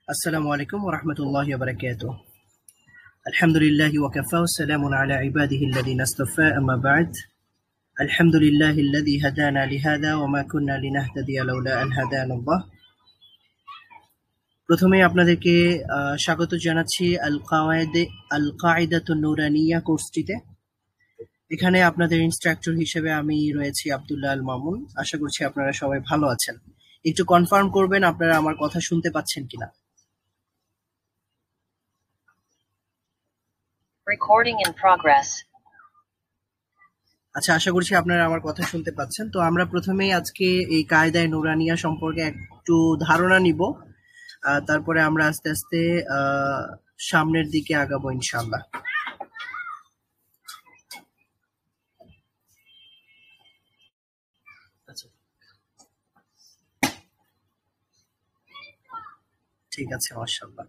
السلام عليكم ورحمة الله وبركاته. الحمد لله وكفى والسلام على عباده الذين اصطفى أما بعد. الحمد لله الذي هدانا لهذا وما كنا لنهتدي لولا أن هدانا الله. প্রথমে আপনাদেরকে স্বাগত জানাচ্ছি আল কায়দাতুন নুরানিয়া কোর্সটিতে। এখানে আপনাদের ইনস্ট্রাক্টর হিসেবে আমি রয়েছি আব্দুল্লাহ আল মামুন। আশা করছি আপনারা সবাই ভালো আছেন। একটু কনফার্ম করবেন আপনারা আমার কথা শুনতে পাচ্ছেন কিনা। Recording in progress. আচ্ছা, আশা করছি আপনারা আমার কথা শুনতে পাচ্ছেন। তো আমরা প্রথমেই আজকে এই কায়দায়ে নুরানিয়া সম্পর্কে একটু ধারণা নিব, তারপরে আমরা আস্তে আস্তে সামনের দিকে আগাবো ইনশাআল্লাহ। ঠিক আছে, মাশাআল্লাহ।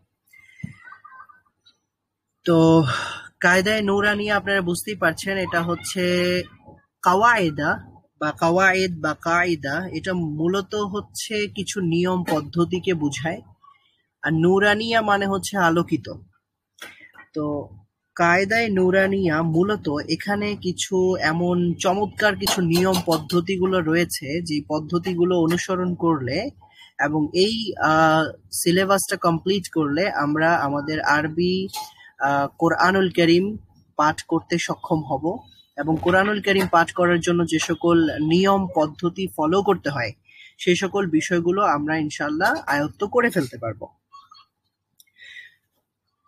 তো কায়দায়ে নুরানিয়া আপনারা বুঝতেই পারছেন, এটা হচ্ছে কাওয়ায়েদা বা কাওয়ায়েদ বা কায়দা। এটা মূলত হচ্ছে কিছু নিয়ম পদ্ধতিকে বোঝায়, আর নুরানিয়া মানে হচ্ছে আলোকিত। তো কায়দায়ে নুরানিয়া মূলত এখানে কিছু এমন চমৎকার কিছু নিয়ম পদ্ধতিগুলো রয়েছে, যে পদ্ধতিগুলো অনুসরণ করলে এবং এই সিলেবাসটা কমপ্লিট করলে আমরা আমাদের আরবি কোরআনুল কারীম পাঠ করতে সক্ষম হব, এবং কোরআনুল কারীম পাঠ করার জন্য যে সকল নিয়ম পদ্ধতি ফলো করতে হয় সেই সকল বিষয়গুলো আমরা ইনশাআল্লাহ আয়ত্ত করে ফেলতে পারবো।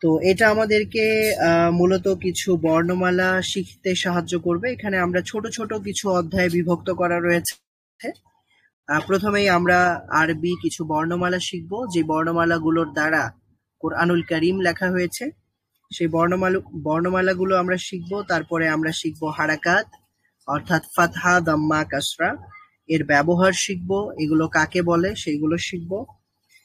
তো এটা আমাদেরকে মূলত কিছু বর্ণমালা শিখতে সাহায্য করবে। এখানে আমরা ছোট ছোট কিছু অধ্যায়ে বিভক্ত করা রয়েছে। প্রথমেই আমরা আরবি কিছু বর্ণমালা শিখব, যে বর্ণমালাগুলোর দ্বারা কোরআনুল কারীম লেখা হয়েছে সেই বর্ণমালাগুলো আমরা শিখব। তারপরে আমরা শিখব হারাকাত, অর্থাৎ ফাতহা, দাম্মা, কাসরা, এর ব্যবহার শিখব, এগুলো কাকে বলে সেইগুলো শিখব।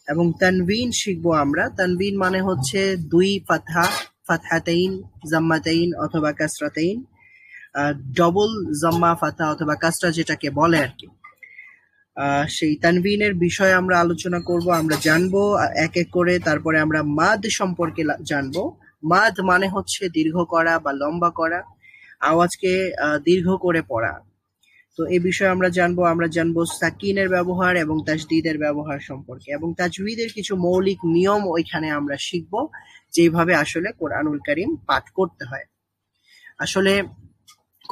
এবং তানবিন শিখবো আমরা। তানবিন মানে হচ্ছে দুই ফাতহা, ফাতহাতাইন, জাম্মাতাইন অথবা কাসরাতাইন, ডবল জাম্মা, ফাতহা অথবা কাসরা যেটাকে বলে আর কি। সেই তানবিনের বিষয়ে আমরা আলোচনা করব, আমরা জানবো এক এক করে। তারপরে আমরা মাদ সম্পর্কে জানবো। মাদ মানে হচ্ছে দীর্ঘ করা বা লম্বা করা, আওয়াজকে দীর্ঘ করে পড়া। তো এই বিষয়ে আমরা জানবো সাকিনের ব্যবহার এবং তাজদিদের ব্যবহার সম্পর্কে, এবং তাজউীদের কিছু মৌলিক নিয়ম ওইখানে আমরা শিখব, যেভাবে আসলে কোরআনুল কারীম পাঠ করতে হয়। আসলে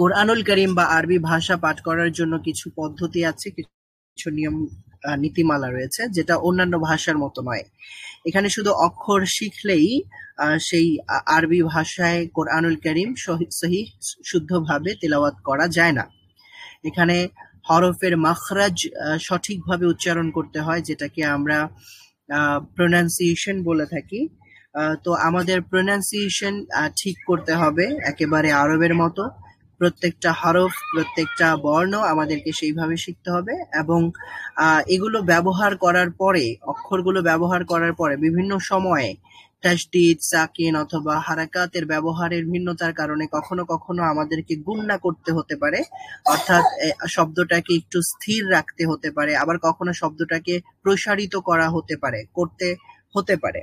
কোরআনুল কারীম বা আরবি ভাষা পাঠ করার জন্য কিছু পদ্ধতি আছে, কিছু নিয়ম নীতিমালা রয়েছে, যেটা অন্যান্য ভাষার মতো নয়। এখানে শুধু অক্ষর শিখলেই সেই আরবি ভাষায় কোরআনুল কারীম সহিহ শুদ্ধভাবে তিলাওয়াত করা যায় না। এখানে হরফের মাখরাজ সঠিকভাবে উচ্চারণ করতে হয়, যেটাকে আমরা প্রোনাউন্সিয়েশন বলে থাকি। তো আমাদের প্রোনাউন্সিয়েশন ঠিক করতে হবে একেবারে আরবের মতো। প্রত্যেকটা হরফ, প্রত্যেকটা বর্ণ আমাদেরকে সেইভাবে শিখতে হবে, এবং এগুলো ব্যবহার করার পরে, অক্ষরগুলো ব্যবহার করার পরে বিভিন্ন সময়ে তাশদীদ, সাকিন অথবা হারাকাতের ব্যবহারের ভিন্নতার কারণে কখনো কখনো আমাদেরকে গুণনা করতে হতে পারে, অর্থাৎ শব্দটাকে একটু স্থির রাখতে হতে পারে, আবার কখনো শব্দটাকে প্রসারিত করা করতে হতে পারে।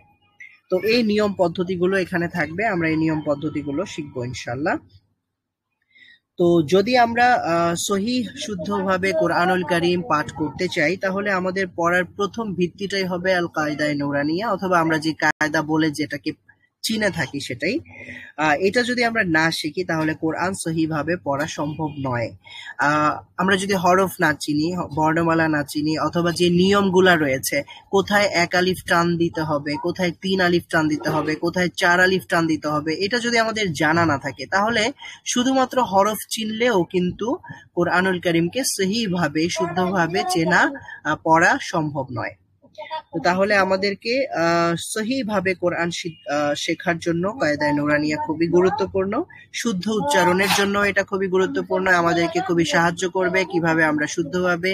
তো এই নিয়ম পদ্ধতিগুলো এখানে থাকবে, আমরা এই নিয়ম পদ্ধতিগুলো শিখবো ইনশাআল্লাহ। তো যদি আমরা সহিহ শুদ্ধভাবে কোরআনুল কারীম পাঠ করতে চাই, তাহলে আমাদের পড়ার প্রথম ভিত্তিটাই হবে আল কায়দায়ে নুরানিয়া, অথবা আমরা যে কায়দা বলে যেটাকে চিনে থাকি সেটাই। এটা যদি আমরা না শিখি তাহলে কোরআন সহিভাবে পড়া সম্ভব নয়। আমরা যদি হরফ না চিনি, বর্ণমালা না চিনি, অথবা যে নিয়মগুলা রয়েছে, কোথায় এক আলিফ টান দিতে হবে, কোথায় 3 আলিফ টান দিতে হবে, কোথায় 4 আলিফ টান দিতে হবে, এটা যদি আমাদের জানা না থাকে, তাহলে শুধুমাত্র হরফ চিনলেও কিন্তু কোরআনুল কারীমকে সহিভাবে শুদ্ধভাবে চেনা পড়া সম্ভব নয়। তাহলে আমাদেরকে সহিভাবে কোরআন শেখার জন্য কায়দায়ে নুরানিয়া খুবই গুরুত্বপূর্ণ। শুদ্ধ উচ্চারণের জন্য এটা খুবই গুরুত্বপূর্ণ, আমাদেরকে খুবই সাহায্য করবে কিভাবে আমরা শুদ্ধভাবে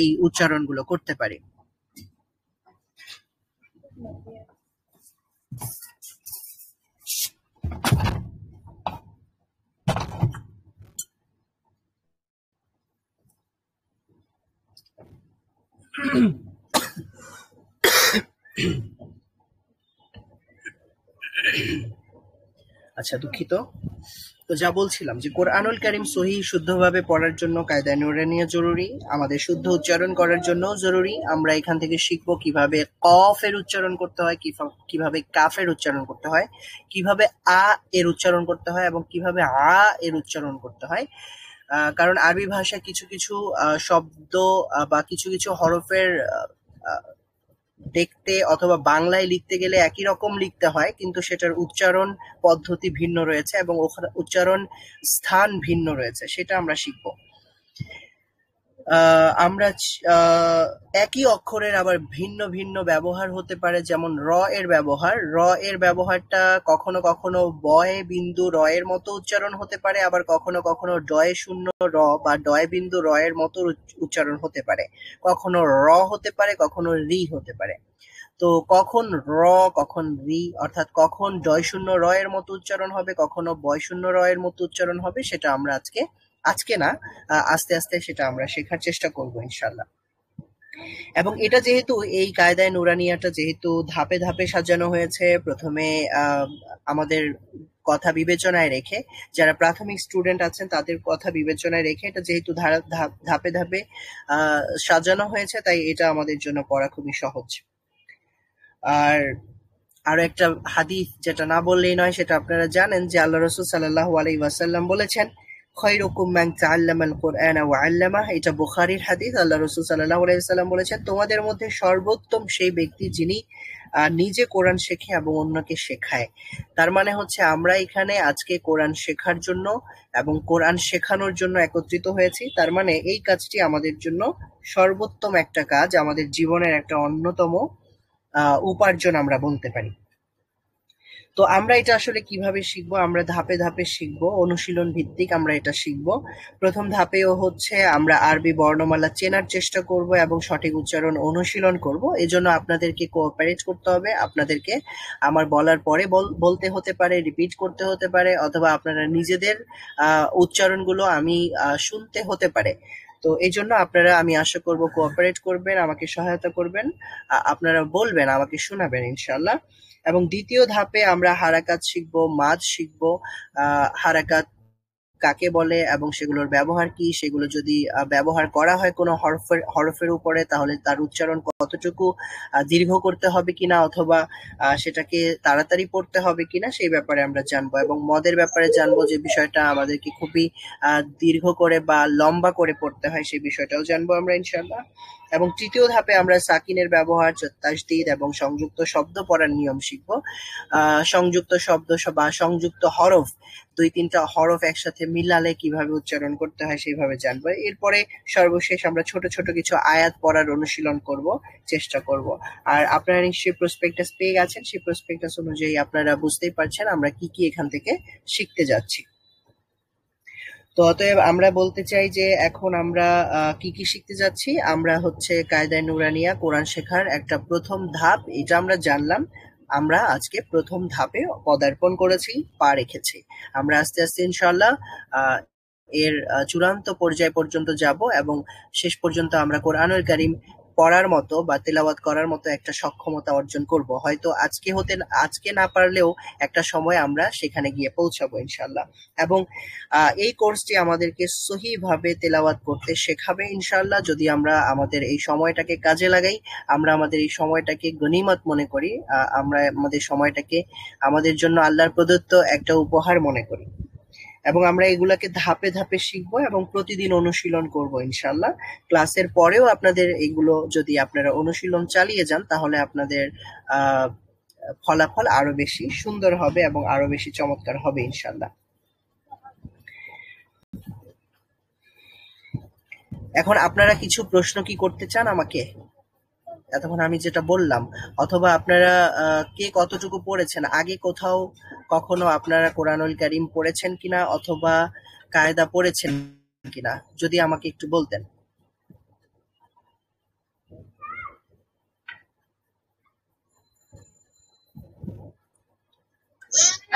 এই উচ্চারণগুলো করতে পারি। আচ্ছা, দুঃখিত। তো যা বলছিলাম যে কোরআনুল কারীম সহিহ শুদ্ধভাবে পড়ার জন্য কায়দায়ে নুরানিয়া জরুরি, আমাদের শুদ্ধ উচ্চারণ করার জন্যও জরুরি। আমরা এখান থেকে শিখব কিভাবে কফ এর উচ্চারণ করতে হয়, কিভাবে কাফের উচ্চারণ করতে হয়, কিভাবে আ এর উচ্চারণ করতে হয় এবং কিভাবে আ এর উচ্চারণ করতে হয়। কারণ আরবি ভাষায় কিছু কিছু শব্দ বা কিছু কিছু হরফের দেখতে অথবা বাংলায় লিখতে গেলে একই রকম লিখতে হয়, কিন্তু সেটার উচ্চারণ পদ্ধতি ভিন্ন রয়েছে এবং উচ্চারণ স্থান ভিন্ন রয়েছে, সেটা আমরা শিখব। আমরা একই অক্ষরের আবার ভিন্ন ভিন্ন ব্যবহার হতে পারে, যেমন র এর ব্যবহারটা কখনো কখনো বয়ে বিন্দু র এর মতো উচ্চারণ হতে পারে, আবার কখনো কখনো ডয়ে শূন্য র বা ডয়ে বিন্দু র এর মতো উচ্চারণ হতে পারে। কখনো র হতে পারে, কখনো রি হতে পারে। তো কখন র কখন রি, অর্থাৎ কখন ডয় শূন্য র এর মতো উচ্চারণ হবে, কখনো বয় শূন্য র এর মতো উচ্চারণ হবে, সেটা আমরা আজকে না, আস্তে আস্তে সেটা আমরা শেখার চেষ্টা করব ইনশাল্লাহ। এবং এটা যেহেতু এই কায়দায়ে নুরানিয়াটা যেহেতু ধাপে ধাপে সাজানো হয়েছে, প্রথমে আমাদের কথা বিবেচনায় রেখে, যারা প্রাথমিক স্টুডেন্ট আছেন তাদের কথা বিবেচনায় রেখে এটা যেহেতু ধাপে ধাপে সাজানো হয়েছে, তাই এটা আমাদের জন্য পড়া খুবই সহজ। আর আরো একটা হাদিস যেটা না বললেই নয়, সেটা আপনারা জানেন যে আল্লাহ রাসূল সাল্লাল্লাহু আলাইহি ওয়াসাল্লাম বলেছেন, খায়রুকুম মান তাআল্লামাল কুরআনা ওয়া আল্লামাহ। এটা বুখারীর হাদিস। আল্লাহ রাসূল সাল্লাল্লাহু আলাইহি ওয়াসাল্লাম বলেছেন, তোমাদের মধ্যে সর্বোত্তম সেই ব্যক্তি যিনি নিজে কোরআন শেখে এবং অন্যকে শেখায়। তার মানে হচ্ছে আমরা এখানে আজকে কোরআন শেখার জন্য এবং কোরআন শেখানোর জন্য একত্রিত হয়েছি। তার মানে এই কাজটি আমাদের জন্য সর্বোত্তম একটা কাজ, আমাদের জীবনের একটা অন্যতম উপার্জন আমরা বলতে পারি। তো আমরা এটা আসলে কিভাবে শিখবো? আমরা ধাপে ধাপে শিখবো, অনুশীলন ভিত্তিক আমরা এটা শিখবো। প্রথম ধাপেও হচ্ছে আমরা আরবি বর্ণমালা চেনার চেষ্টা করব এবং সঠিক উচ্চারণ অনুশীলন করব। এজন্য আপনাদেরকে কোঅপারেট করতে হবে, আপনাদেরকে আমার বলার পরে বলতে হতে পারে, রিপিট করতে হতে পারে, অথবা আপনারা নিজেদের উচ্চারণগুলো আমি শুনতে হতে পারে। তো এই জন্য আপনারা, আমি আশা করব, কোঅপারেট করবেন, আমাকে সহায়তা করবেন, আপনারা বলবেন, আমাকে শোনাবেন ইনশাল্লাহ। এবং দ্বিতীয় ধাপে আমরা হারাকাত শিখবো, মাদ শিখবো। হারাকাত কাকে বলে এবং সেগুলোর ব্যবহার কি, সেগুলো যদি ব্যবহার করা হয় কোনো হরফের উপরে, তাহলে তার উচ্চারণ কতটুকু দীর্ঘ করতে হবে কিনা, অথবা সেটাকে তাড়াতাড়ি পড়তে হবে কিনা, সেই ব্যাপারে আমরা জানবো। এবং মদের ব্যাপারে জানবো, যে বিষয়টা আমাদেরকে খুবই দীর্ঘ করে বা লম্বা করে পড়তে হয়, সেই বিষয়টাও জানবো আমরা ইনশাল্লাহ। এবং তৃতীয় ধাপে আমরা সাকিনের ব্যবহার, তাসদীদ এবং সংযুক্ত শব্দ পড়ার নিয়ম শিখব। সংযুক্ত শব্দ বা সংযুক্ত হরফ, 2-3টা হরফ একসাথে মিলালে কিভাবে উচ্চারণ করতে হয় সেইভাবে জানবো। এরপরে সর্বশেষ আমরা ছোট ছোট কিছু আয়াত পড়ার অনুশীলন করব, চেষ্টা করব। আর আপনারা নিশ্চয়ই প্রসপেক্টাস পেয়ে গেছেন, সেই প্রসপেক্টাস অনুযায়ী আপনারা বুঝতেই পারছেন আমরা কি কি এখান থেকে শিখতে যাচ্ছি। তো অতএব আমরা বলতে চাই যে এখন আমরা কি কি শিখতে যাচ্ছি। আমরা হচ্ছে কায়দায়ে নুরানিয়া কোরআন শেখার একটা প্রথম ধাপ, এটা আমরা জানলাম। আমরা আজকে প্রথম ধাপে পদার্পণ করেছি, পা রেখেছি। আমরা আস্তে আস্তে ইনশাআল্লাহ এর চূড়ান্ত পর্যায় পর্যন্ত যাব এবং শেষ পর্যন্ত আমরা কোরআনুল কারীম পড়ার মতো বা তেলাওয়াত করার মতো একটা সক্ষমতা অর্জন করব। হয়তো আজকে না পারলেও একটা সময় আমরা সেখানে গিয়ে পৌঁছাবো ইনশাআল্লাহ। এবং এই কোর্সটি আমাদেরকে সহিভাবে তেলাওয়াত করতে শেখাবে ইনশাআল্লাহ, যদি আমরা আমাদের এই সময়টাকে কাজে লাগাই, আমরা আমাদের এই সময়টাকে গনিমত মনে করি, আমরা আমাদের সময়টাকে আমাদের জন্য আল্লাহর প্রদত্ত একটা উপহার মনে করি। এবং আমরা এগুলাকে ধাপে ধাপে শিখবো এবং প্রতিদিন অনুশীলন করব ইনশাআল্লাহ। ক্লাসের পরেও আপনাদের এগুলো যদি আপনারা অনুশীলন চালিয়ে যান, তাহলে আপনাদের ফলাফল আরো বেশি সুন্দর হবে এবং আরো বেশি চমৎকার হবে ইনশাআল্লাহ। এখন আপনারা কিছু প্রশ্ন কি করতে চান আমাকে এতক্ষণ আমি যেটা বললাম, অথবা আপনারা কে কতটুকু পড়েছেন, আগে কোথাও কখনো আপনারা কোরআনুল কারীম পড়েছেন কিনা অথবা কায়দা পড়েছেন কিনা, যদি আমাকে একটু বলতেন।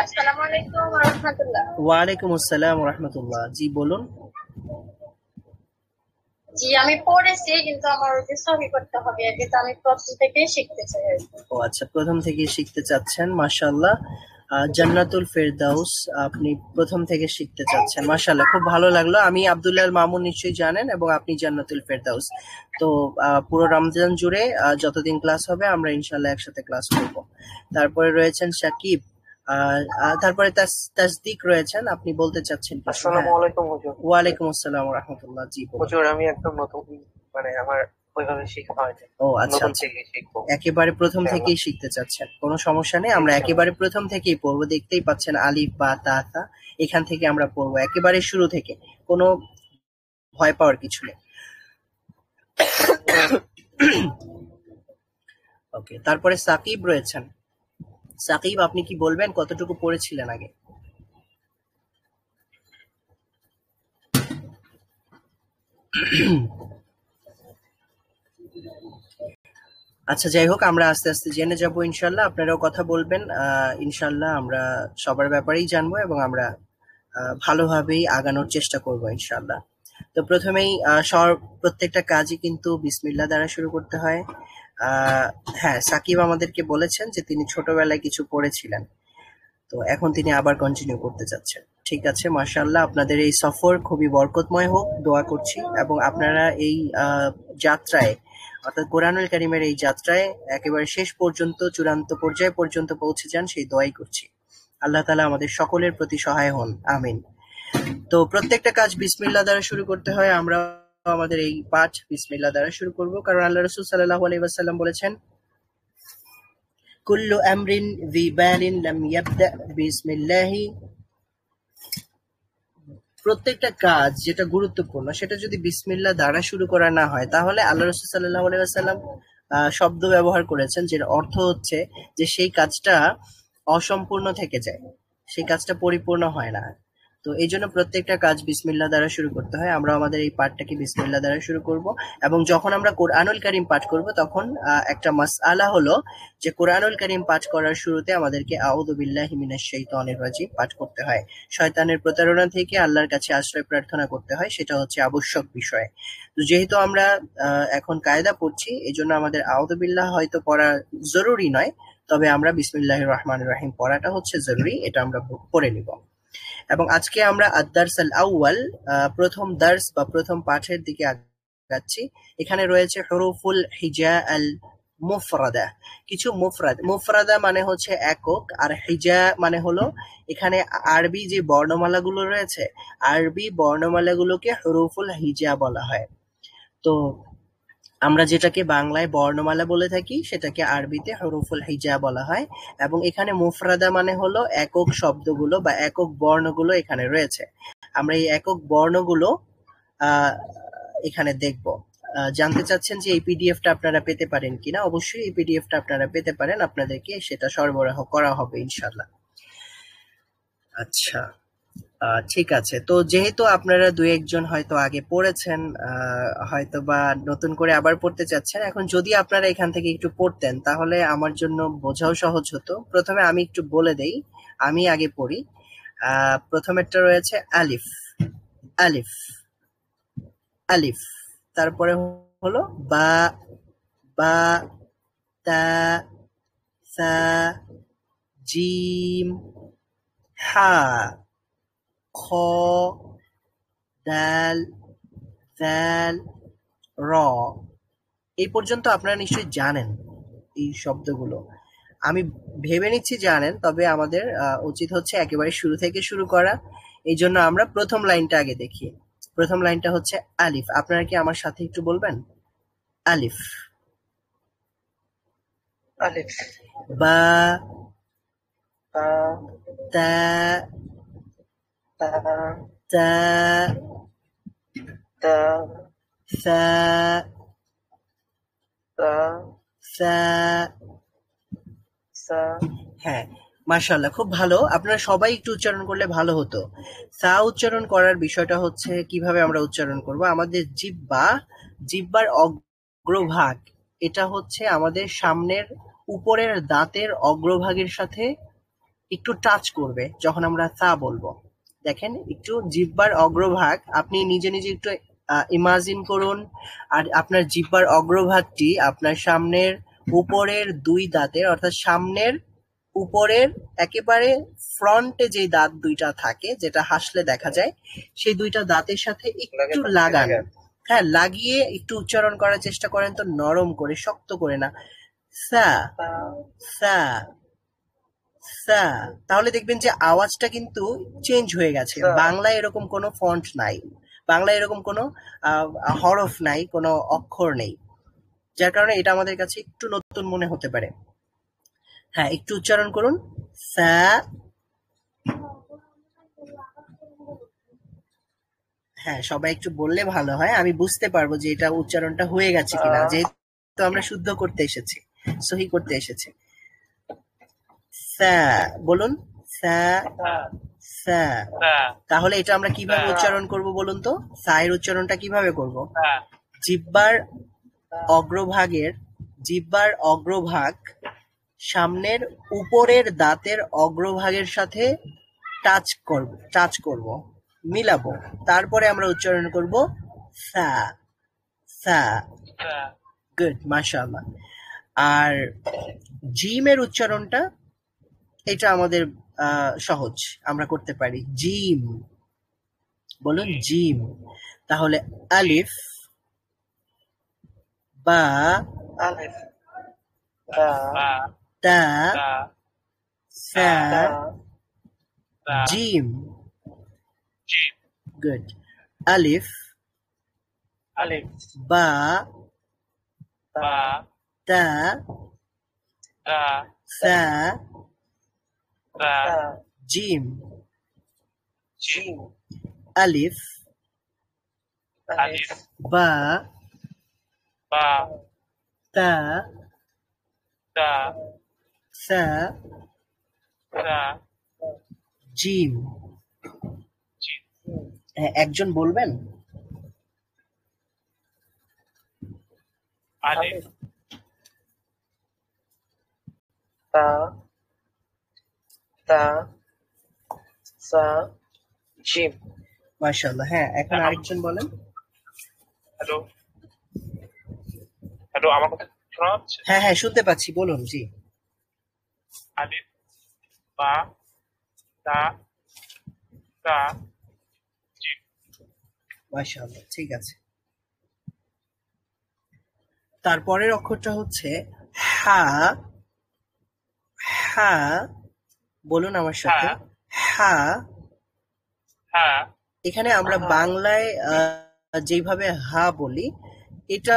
আসসালামু আলাইকুম ওয়া রাহমাতুল্লাহ। ওয়ালাইকুম আসসালাম ওয়া রাহমাতুল্লাহ। জি বলুন। জি আমি পড়েছি কিন্তু আমার ওই যে সহি করতে হবে আর কি, তো আমি প্রথম থেকেই শিখতে চাই আর কি। ও আচ্ছা, প্রথম থেকেই শিখতে চাচ্ছেন, মাশাআল্লাহ। জান্নাতুল ফেরদাউস আপনি প্রথম থেকে শিখতে চাচ্ছেন, মাশাআল্লাহ, খুব ভালো লাগলো। আমি আব্দুল্লাহ আল মামুন নিশ্চয়ই জানেন, এবং আপনি জান্নাতুল ফেরদাউস। তো পুরো রমজান জুড়ে যতদিন ক্লাস হবে আমরা ইনশাআল্লাহ একসাথে ক্লাস করব। তারপরে রয়েছেন সাকিব, তারপরে তাসদিক রয়েছেন। আপনি বলতে চাচ্ছেন কিছু? আসসালামু আলাইকুম হুজুর। ওয়ালাইকুম আসসালাম ওয়া রাহমাতুল্লাহ। জি বলুন। হুজুর আমি একদম নতুন, মানে আমার ওইভাবে শেখা হয়নি। ও আচ্ছা নতুন আচ্ছা, থেকে শিখবো একেবারে প্রথম ইনশাআল্লাহ। থেকেই শিখতে চাচ্ছেন, কোনো সমস্যা নেই। আমরা ইনশাআল্লাহ। একেবারে প্রথম থেকেই পড়বো, দেখতেই পাচ্ছেন আলিফ বা তা তা, এখান থেকে আমরা পড়বো একেবারে শুরু থেকে, কোনো ভয় পাওয়ার কিছু নেই। ওকে, তারপরে সাকিব রয়েছেন। সাকিব, আপনি কি বলবেন কতটুকু পড়েছিলেন আগে? আচ্ছা, যাই হোক, আমরা আস্তে আস্তে জেনে যাব ইনশাল্লাহ। আপনারাও কথা বলবেন, ইনশাল্লাহ আমরা সবার ব্যাপারেই জানবো, এবং আমরা ভালোভাবেই আগানোর চেষ্টা করব ইনশাল্লাহ। তো প্রথমেই প্রত্যেকটা কাজই কিন্তু বিসমিল্লাহ দ্বারা শুরু করতে হয়। হ্যাঁ, সাকিব আমাদেরকে বলেছেন যে তিনি ছোটবেলায় কিছু পড়েছিলেন, তো এখন তিনি আবার কন্টিনিউ করতে চাচ্ছেন। ঠিক আছে, মাশাআল্লাহ, আপনাদের এই সফর খুবই বরকতময় হোক, দোয়া করছি। এবং আপনারা এই যাত্রায়, অর্থাৎ কোরআনুল কারীমের এই যাত্রায় একেবারে শেষ পর্যন্ত, চূড়ান্ত পর্যায় পর্যন্ত পৌঁছে যান, সেই দোয়াই করছি। আল্লাহ তাআলা আমাদের সকলের প্রতি সহায় হন, আমিন। তো প্রত্যেকটা কাজ বিসমিল্লাহ দ্বারা শুরু করতে হয়। আমরা আমাদের এই পাঠ বিসমিল্লাহ দ্বারা শুরু করব, কারণ আল্লাহ রাসূল সাল্লাল্লাহু আলাইহি ওয়াসাল্লাম বলেছেন, কুল্লু আমরিন যী বালিন লাম ইয়াবদা বিসমিল্লাহি। প্রত্যেকটা কাজ যেটা গুরুত্বপূর্ণ সেটা যদি বিসমিল্লাহ দ্বারা শুরু করা না হয়, তাহলে আল্লাহ রাসূল সাল্লাল্লাহু আলাইহি ওয়াসাল্লাম শব্দ ব্যবহার করেছেন, যের অর্থ হচ্ছে যে সেই কাজটা অসম্পূর্ণ থেকে যায়, সেই কাজটা পরিপূর্ণ হয় না। তো এই জন্য প্রত্যেকটা কাজ বিসমিল্লাহ দ্বারা শুরু করতে হয়। আমরা আমাদের এই পাঠটাকে বিসমিল্লাহ দ্বারা শুরু করব, এবং যখন আমরা কোরআনুল কারীম পাঠ করব তখন একটা মাসআলা হলো যে কোরআনুল কারীম পাঠ করার শুরুতে আমাদেরকে আউযু বিল্লাহি মিনাশ শাইতানির রাজিম পাঠ করতে হয়। শয়তানের প্রতারণা থেকে আল্লাহর কাছে আশ্রয় প্রার্থনা করতে হয়, সেটা হচ্ছে আবশ্যক বিষয়। তো যেহেতু আমরা এখন কায়দা পড়ছি, এই জন্য আমাদের আউযু বিল্লাহ হয়তো পড়া জরুরি নয়, তবে আমরা বিসমিল্লাহির রহমানির রহিম পড়াটা হচ্ছে জরুরি, এটা আমরা পড়ে নিব। এবং আজকে আমরা আদ-দারস আল-আউয়াল, প্রথম দার্স বা প্রথম পাঠের দিকে আগাচ্ছি। এখানে রয়েছে হুরুফুল হিজা আল মুফরাদা, কিছু মুফরাদা মানে হচ্ছে একক, আর হিজা মানে হলো এখানে আরবি যে বর্ণমালাগুলো রয়েছে, আরবি বর্ণমালাগুলোকে হুরুফুল হিজা বলা হয়। তো আমরা যেটাকে বাংলায় বর্ণমালা বলে থাকি সেটাকে আরবিতে হুরুফুল হিজা বলা হয়। এবং এখানে মুফরাদা মানে হলো একক শব্দগুলো বা একক বর্ণগুলো এখানে রয়েছে। আমরা এই একক বর্ণগুলো এখানে দেখব। জানতে চাচ্ছেন যে এই পিডিএফটা আপনারা পেতে পারেন কিনা? অবশ্যই এই পিডিএফটা আপনারা পেতে পারেন, আপনাদেরকে সেটা সরবরাহ করা হবে ইনশাল্লাহ। আচ্ছা, ঠিক আছে। তো যেহেতু আপনারা দুই একজন হয়তো আগে পড়েছেন, হয়তো বা নতুন করে আবার পড়তে চাচ্ছেন, এখন যদি আপনারা এখান থেকে একটু পড়তেন তাহলে আমার জন্য বোঝাও সহজ হতো। প্রথমে আমি একটু বলে দেই, আমি আগে পড়ি। প্রথমেরটা রয়েছে আলিফ, আলিফ, আলিফ, তারপরে হলো বা, বা, তা, সা, জিম, হা, খ, দাল, দাল, র। এই পর্যন্ত আপনারা নিশ্চয়ই জানেন এই শব্দগুলো। আমি ভেবে নিচ্ছি জানেন, তবে আমাদের উচিত হচ্ছে একেবারে শুরু থেকে শুরু করা। এই জন্য আমরা প্রথম লাইনটা আগে দেখি। প্রথম লাইনটা হচ্ছে আলিফ। আপনারা কি আমার সাথে একটু বলবেন? আলিফ, আলিফ, বা, তা, তা, তা, তা, তা, সা, তা, সা। সা। হ্যাঁ, মাশাআল্লাহ, খুব ভালো। আপনারা সবাই একটু উচ্চারণ করলে ভালো হতো। সা উচ্চারণ করার বিষয়টা হচ্ছে কিভাবে আমরা উচ্চারণ করব। আমাদের জিহ্বার অগ্রভাগ, এটা হচ্ছে আমাদের সামনের উপরের দাঁতের অগ্রভাগের সাথে একটু টাচ করবে যখন আমরা সা বলবো। দেখেন, একটু জিহ্বার অগ্রভাগ, আপনি নিজে নিজে একটু ইমাজিন করুন আর আপনার জিহ্বার অগ্রভাগটি আপনার সামনের উপরের দুই দাঁতের অর্থাৎ সামনের উপরের একেবারে ফ্রন্টে যে দাঁত দুইটা থাকে যেটা হাসলে দেখা যায় সেই দুইটা দাঁতের সাথে একটু লাগান। হ্যাঁ, লাগিয়ে একটু উচ্চারণ করার চেষ্টা করেন তো, নরম করে, শক্ত করে না। সা সা সা, তাহলে দেখবেন যে আওয়াজটা কিন্তু চেঞ্জ হয়ে গেছে। বাংলায় এরকম কোনো ফন্ট নাই, বাংলায় এরকম কোনো হরফ নাই, কোনো অক্ষর নেই, যার কারণে এটা আমাদের কাছে একটু নতুন মনে হতে পারে। হ্যাঁ, একটু উচ্চারণ করুন। সা। হ্যাঁ, সবাই একটু বললে ভালো হয়, আমি বুঝতে পারবো যে এটা উচ্চারণটা হয়ে গেছে কিনা, যেহেতু আমরা শুদ্ধ করতে এসেছি, সহি করতে এসেছি। সা বলুন। সা সা। তাহলে এটা আমরা কিভাবে উচ্চারণ করব বলুন তো? সা এর উচ্চারণটা কিভাবে করব? জিহ্বার অগ্রভাগ সামনের উপরের দাঁতের অগ্রভাগের সাথে টাচ করব, মিলাবো, তারপরে আমরা উচ্চারণ করব সা সা। গুড, মাশাআল্লাহ। আর জিমের উচ্চারণটা এটা আমাদের সহজ, আমরা করতে পারি। জিম বলুন, জিম। তাহলে আলিফ বা আলিফ তা সা জিম। গুড। আলিফ বা তা সা জিম। আলিফ বা তা সা জিম। একজন বলবেন? আলিফ তা তা সা জিম। মাশাআল্লাহ। হ্যাঁ, এখন আরেকজন বলেন। হ্যালো হ্যালো, আমার কথা শোনা যাচ্ছে? হ্যাঁ হ্যাঁ, শুনতে পাচ্ছি, বলুন। জি। আলিফ বা তা তা জিম। মাশাআল্লাহ, ঠিক আছে। তারপরের অক্ষরটা হচ্ছে হা। হা বলুন আমার সাথে। হা। হ্যাঁ এখানে আমরা বাংলায় যেভাবে হা বলি এটা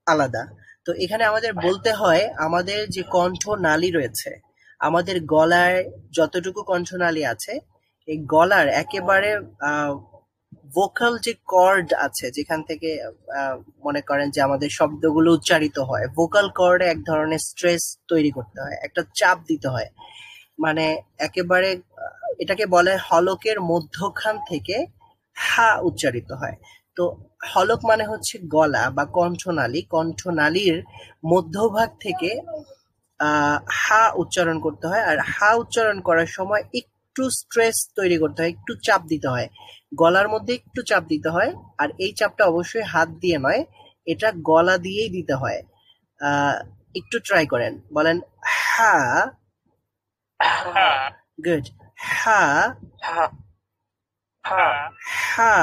আলাদা। তো এখানে আমাদের বলতে হয় আমাদের যে কণ্ঠনালী রয়েছে, আমাদের গলায় যতটুকু কণ্ঠনালী আছে, এই গলার একেবারে ভোকাল যে কর্ড আছে যেখান থেকে মনে করেন যে আমাদের শব্দগুলো উচ্চারিত হয়, ভোকাল কর্ডে এক ধরনের স্ট্রেস তৈরি করতে হয়, একটা চাপ দিতে হয়। মানে একেবারে এটাকে বলে হলকের মধ্যখান থেকে হা উচ্চারিত হয়। তো হলক মানে হচ্ছে গলা বা কণ্ঠনালী, কণ্ঠনালীর মধ্যভাগ থেকে হা উচ্চারণ করতে হয়। আর হা উচ্চারণ করার সময় একটু স্ট্রেস তৈরি করতে হয়, একটু চাপ দিতে হয়, গলার মধ্যে একটু চাপ দিতে হয়। আর এই চাপটা অবশ্যই হাত দিয়ে নয়, এটা গলা দিয়েই দিতে হয়। একটু ট্রাই করেন, বলেন হা। হ্যাঁ গুড। হা হা।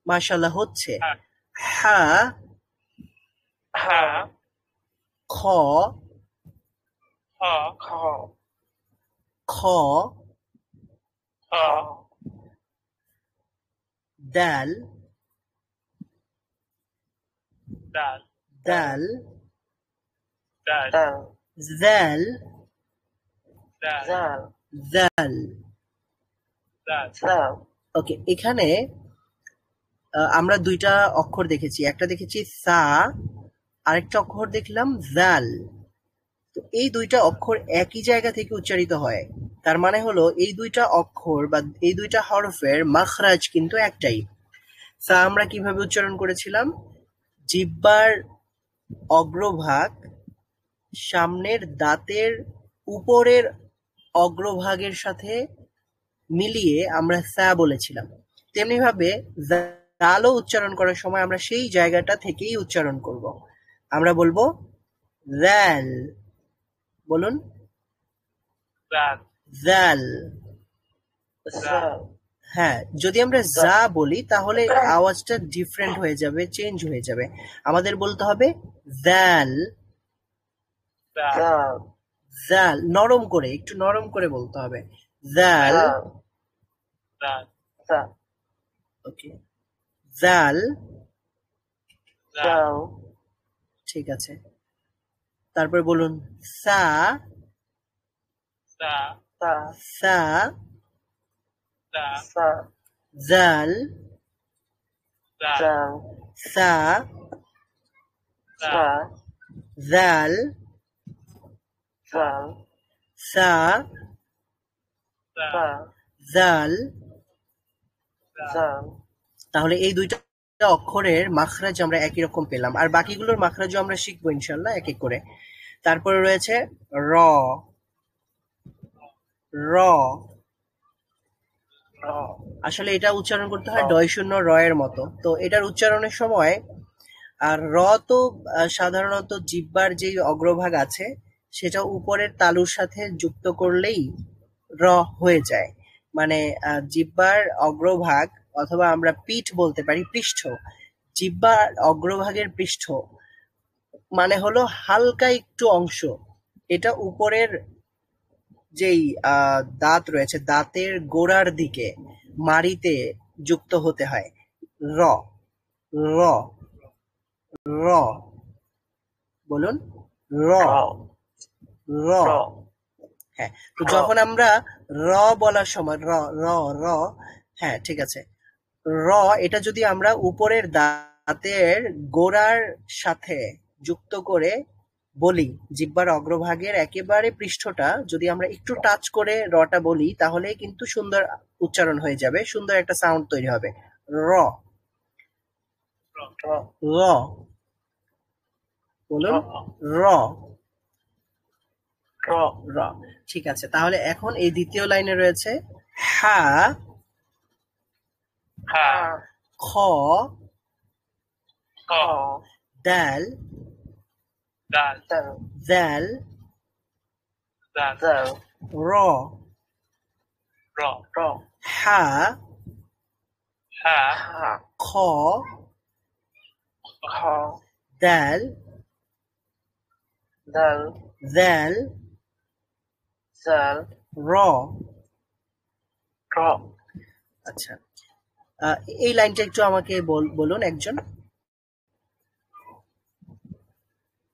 মাশাআল্লাহ, হচ্ছে। হা হ্যাঁ খ খ খ খ দাল দাল দাল দাল জাল দাল জাল। দাল। ওকে, এখানে আমরা দুইটা অক্ষর দেখেছি, একটা দেখেছি সা, আরেকটা অক্ষর দেখলাম জাল। তো এই দুইটা অক্ষর একই জায়গা থেকে উচ্চারিত হয়, তার মানে হলো এই দুইটা অক্ষর বা এই দুইটা হরফের মাখরাজ কিন্তু একটাই। সা আমরা কিভাবে উচ্চারণ করেছিলাম? জিহ্বার অগ্রভাগ সামনের দাঁতের উপরের অগ্রভাগের সাথে মিলিয়ে আমরা সা বলেছিলাম। তেমনি ভাবে জালও উচ্চারণ করার সময় আমরা সেই জায়গাটা থেকেই উচ্চারণ করব। আমরা বলবো জাল। বলুন That. জাল। জাল হ্যাঁ, যদি আমরা যা বলি তাহলে আওয়াজটা ডিফারেন্ট হয়ে যাবে, চেঞ্জ হয়ে যাবে। আমাদের বলতে হবে জাল। That. জাল জাল নরম করে, একটু নরম করে বলতে হবে। জাল। জাল That. জাল ওকে, জাল। That. জাল ঠিক আছে, তারপর বলুন সা। Sa. সা সা। Sa. সা জাল। That. জাল সা। সা জাল। জাল সা। Sa. সা জাল। জাল তাহলে এই দুইটা অক্ষরের মাখরাজ আমরা একই রকম পেলাম, আর বাকিগুলোর মাখরাজও আমরা শিখবো ইনশাল্লাহ এক এক করে। তারপরে রয়েছে র। র। র আসলে এটা উচ্চারণ করতে হয় র। ডয় শূন্য র এর মতো। তো এটার উচ্চারণের সময় আর র তো সাধারণত জিহ্বার যে অগ্রভাগ আছে সেটা উপরের তালুর সাথে যুক্ত করলেই র হয়ে যায়। মানে জিহ্বার অগ্রভাগ, অথবা আমরা পিঠ বলতে পারি, পৃষ্ঠ। জিহ্বার অগ্রভাগের পৃষ্ঠ মানে হলো হালকা একটু অংশ, এটা উপরের যেই দাঁত রয়েছে দাঁতের গোড়ার দিকে মাড়িতে যুক্ত হতে হয়। র। র। র। বলুন র। র র। র হ্যাঁ, তো র। যখন আমরা র বলার সময় র র র, হ্যাঁ ঠিক আছে, র এটা যদি আমরা উপরের দাঁতের গোড়ার সাথে যুক্ত করে বলি, জিহ্বার অগ্রভাগের একেবারে পৃষ্ঠটা যদি আমরা একটু টাচ করে রটা বলি, তাহলে কিন্তু সুন্দর উচ্চারণ হয়ে যাবে, সুন্দর একটা সাউন্ড তৈরি হবে। র। র র। বলুন র। র র। ঠিক আছে, তাহলে এখন এই দ্বিতীয় লাইনে রয়েছে হা। Ha. খ। খ দাল। Dal. দাল দাল। Dal. দাল র। Ra. র হা। Ha. হা খ। খ দাল। দাল দাল। জাল র। র আচ্ছা, এই লাইনটা একটু আমাকে বলুন একজন।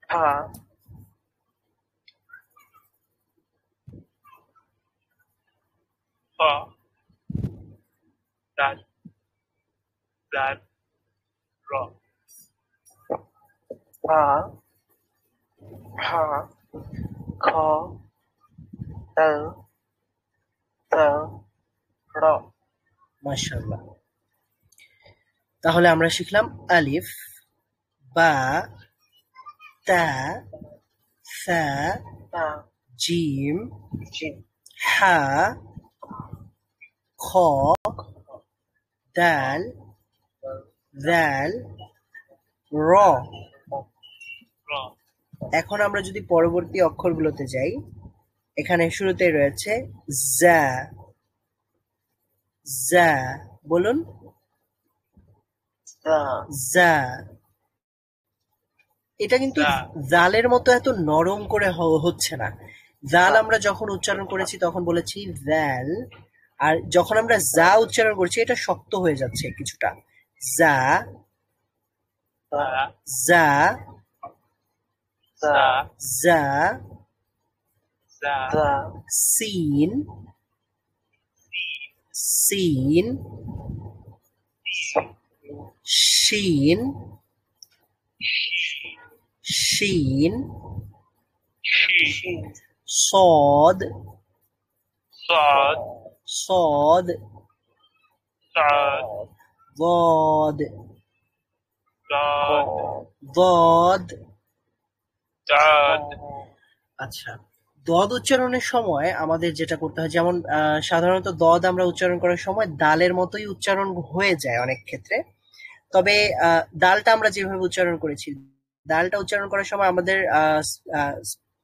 হা Ha. Dal. Dal. Ra. হা হা খ দাল দাল র মাশাআল্লাহ। তাহলে আমরা শিখলাম আলিফ, বা, তা, সা, তা জিম, জিম হা, খ, দাল, দাল, র। Ra. এখন আমরা যদি পরবর্তী অক্ষরগুলোতে যাই, এখানে শুরুতে রয়েছে জা। জা। বলুন জা জা। এটা কিন্তু জা। জালের মতো এত নরম করে হচ্ছে না। জাল আমরা যখন উচ্চারণ করেছি তখন বলেছি জাল, আর যখন আমরা যা উচ্চারণ করছি এটা শক্ত হয়ে যাচ্ছে কিছুটা। যা। Ha. যা। জা যা। Za. জা সিন। সিন। শিন। শিন। Shin. صاد. Sad. صاد. Sad. ضاد. Dad. ضاد। Dad. আচ্ছা, দদ উচ্চারণের সময় আমাদের যেটা করতে হয়, যেমন সাধারণত দদ আমরা উচ্চারণ করার সময় দালের মতোই উচ্চারণ হয়ে যায় অনেক ক্ষেত্রে। তবে দালটা আমরা যেভাবে উচ্চারণ করেছি, দালটা উচ্চারণ করার সময় আমাদের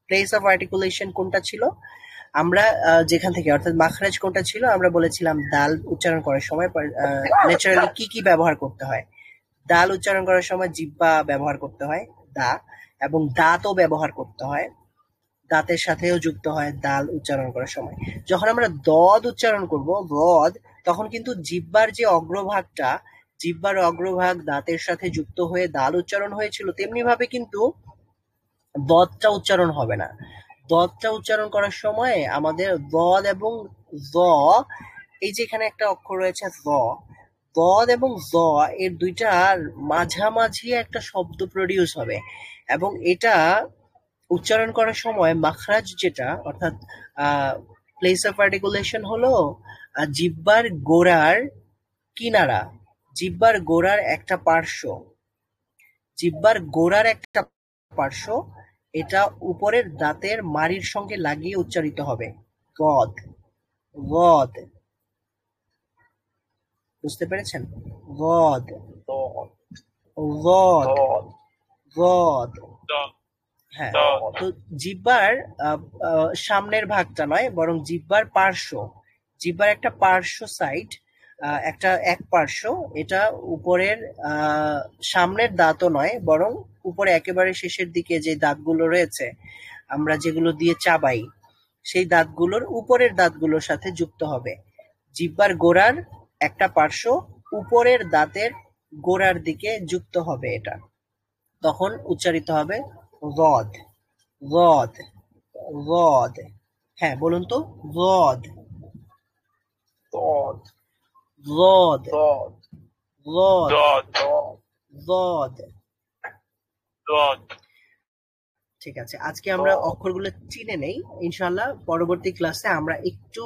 প্লেস অফ আর্টিকুলেশন কোনটা ছিল, আমরা যেখান থেকে অর্থাৎ মাখরাজ কোনটা ছিল, আমরা বলেছিলাম দাল উচ্চারণ করার সময় ন্যাচারালি কি কি ব্যবহার করতে হয়। দাল উচ্চারণ করার সময় জিহ্বা ব্যবহার করতে হয়, দা, এবং দাঁতও ব্যবহার করতে হয়, দাঁতের সাথেও যুক্ত হয় দাল উচ্চারণ করার সময়। যখন আমরা দদ উচ্চারণ করব, দদ, তখন কিন্তু জিহ্বার যে অগ্রভাগটা, জিহ্বার অগ্রভাগ দাঁতের সাথে যুক্ত হয়ে দাল উচ্চারণ হয়েছিল, তেমনি ভাবে কিন্তু দদটা উচ্চারণ হবে না। দদটা উচ্চারণ করার সময় আমাদের দদ এবং জ, এই যে এখানে একটা অক্ষর রয়েছে জ, দদ এবং জ এর দুইটার মাঝামাঝি একটা শব্দ প্রডিউস হবে, এবং এটা উচ্চারণ করার সময় মাখরাজ যেটা, অর্থাৎ প্লেস অফ আর্টিকুলেশন হলো জিহ্বার গোড়ার কিনারা, জিহ্বার গোড়ার একটা পার্শ্ব, জিহ্বার গোড়ার একটা পার্শ্ব, এটা উপরের দাঁতের মাড়ির সঙ্গে লাগিয়ে উচ্চারিত হবে। গদ, গদ, বুঝতে পেরেছেন? গদ, দদ গদ, দদ গদ। dog, হ্যাঁ, dog, তো জিহ্বার সামনের ভাগটা নয়, বরং জিহ্বার পার্শ্ব, জিহ্বার একটা পার্শ্ব সাইড, একটা এক পার্শ্ব, এটা উপরের সামনের দাঁতও নয়, বরং উপরে একেবারে শেষের দিকে যে দাঁতগুলো রয়েছে আমরা যেগুলো দিয়ে চাবাই, সেই দাঁতগুলোর উপরের দাঁতগুলোর সাথে যুক্ত হবে। জিহ্বার গোড়ার একটা পার্শ্ব উপরের দাঁতের গোড়ার দিকে যুক্ত হবে, এটা তখন উচ্চারিত হবে গদ, গদ, গদ। হ্যাঁ, বলুন তো, গদ, দদ গদ, দদ গদ, dog, দদ গদ। dog, ঠিক আছে, আজকে আমরা অক্ষরগুলো চিনে নেই। ইনশাআল্লাহ পরবর্তী ক্লাসে আমরা একটু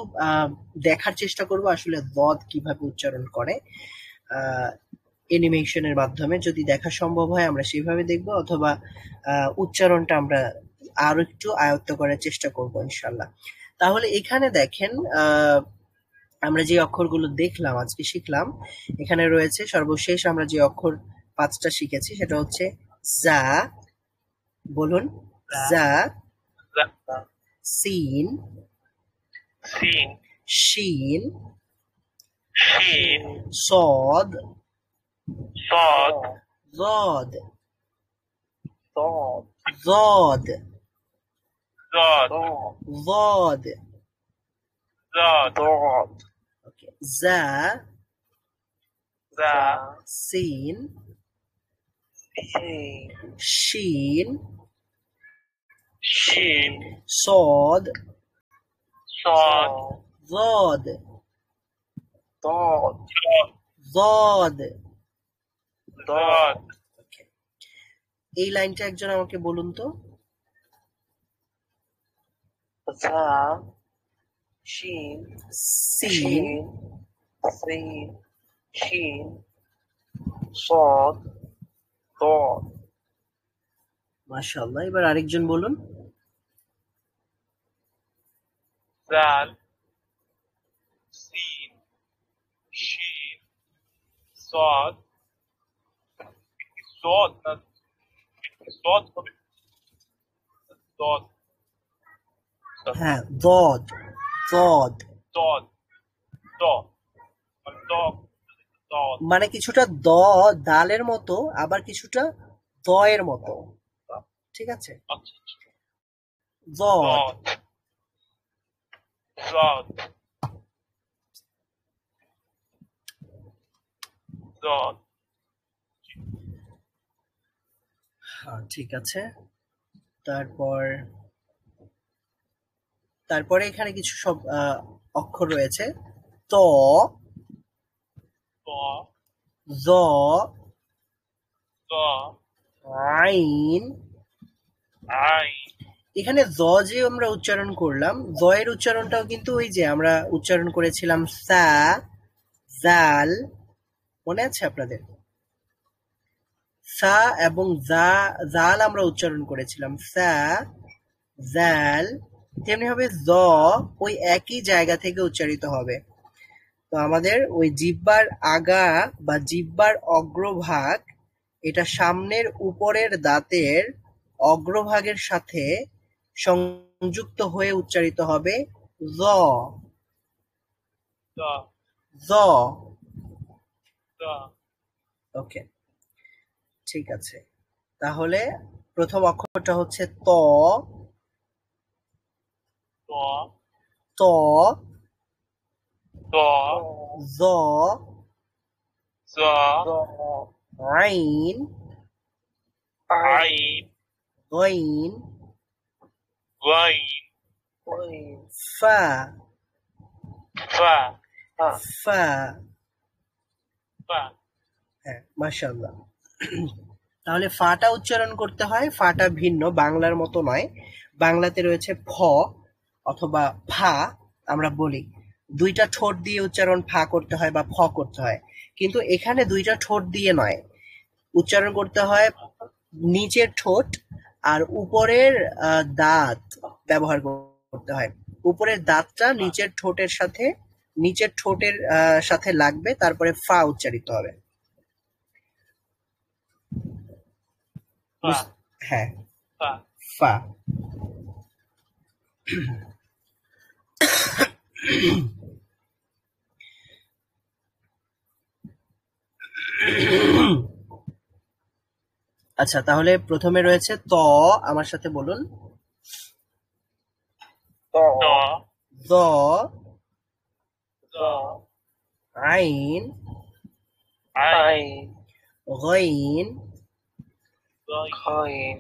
দেখার চেষ্টা করব আসলে গদ কিভাবে উচ্চারণ করে। অ্যানিমেশনের মাধ্যমে যদি দেখা সম্ভব হয় আমরা সেভাবে দেখব, অথবা উচ্চারণটা আমরা আরো একটু আয়ত্ত করার চেষ্টা করব ইনশাআল্লাহ। তাহলে এখানে দেখেন, আমরা যে অক্ষরগুলো দেখলাম, আজকে শিখলাম, এখানে রয়েছে সর্বশেষ আমরা যে অক্ষর 5টা শিখেছি, সেটা হচ্ছে জা, বলুন, জা, za, সিন, sin, শিন, shin, সদ, sod, গদ, দদ গদ, dog, গদ। dog, দদ ওকে, জা, za, সিন, শিন শিন, shin, সদ, sod, গদ, দদ গদ। dog, ওকে, এই লাইনটা একজন আমাকে বলুন তো। জা শিন সিন, শিন সিন শিন সদ দদ মাশাআল্লাহ। এবার আরেকজন বলুন। zal, sin, shin, sod, sod, না sod হবে, sod, হ্যাঁ, দদ, দদ, dog, dog, dog, dog, মানে কিছুটা দ, দালের মতো, আবার কিছুটা দ এর মতো, ঠিক আছে? দদ, dog, dog, হ্যাঁ, ঠিক আছে। তারপরে এখানে কিছু সব অক্ষর রয়েছে, ত, dog, জ, dog, আইন। আই, এখানে জ যে আমরা উচ্চারণ করলাম, জ এর উচ্চারণটাও কিন্তু ওই যে আমরা উচ্চারণ করেছিলাম সা, জাল, মনে আছে আপনাদের? সা এবং জাল আমরা উচ্চারণ করেছিলাম সা, জাল, তেমনি হবে জ, ওই একই জায়গা থেকে উচ্চারিত হবে। তো আমাদের ওই জিহ্বার আগা বা জিহ্বার অগ্রভাগ, এটা সামনের উপরের দাঁতের অগ্রভাগের সাথে সংযুক্ত হয়ে উচ্চারিত হবে জ। the, জ। the, ওকে, ঠিক আছে। তাহলে প্রথম অক্ষরটা হচ্ছে ত, the, ত, the, জ, the, আইন, ein, গইন, gain, ফা, fa, ফা। fa, হ্যাঁ, মাশাআল্লাহ। তাহলে ফাটা উচ্চারণ করতে হয়, ফাটা ভিন্ন, বাংলার মতো নয়। বাংলাতে রয়েছে ফ অথবা ফা, আমরা বলি দুইটা ঠোঁট দিয়ে উচ্চারণ ফা করতে হয় বা ফ করতে হয়, কিন্তু এখানে দুইটা ঠোঁট দিয়ে নয়, উচ্চারণ করতে হয় নিচের ঠোঁট আর উপরের দাঁত ব্যবহার করতে হয়। উপরের দাঁতটা নিচের ঠোঁটের সাথে, নিচের ঠোঁটের সাথে লাগবে, তারপরে ফা উচ্চারিত হবে। fa, হ্যাঁ, fa, ফা। আচ্ছা, তাহলে প্রথমে রয়েছে ত, আমার সাথে বলুন। the, জ, the, আইন, ein, গইন, gain,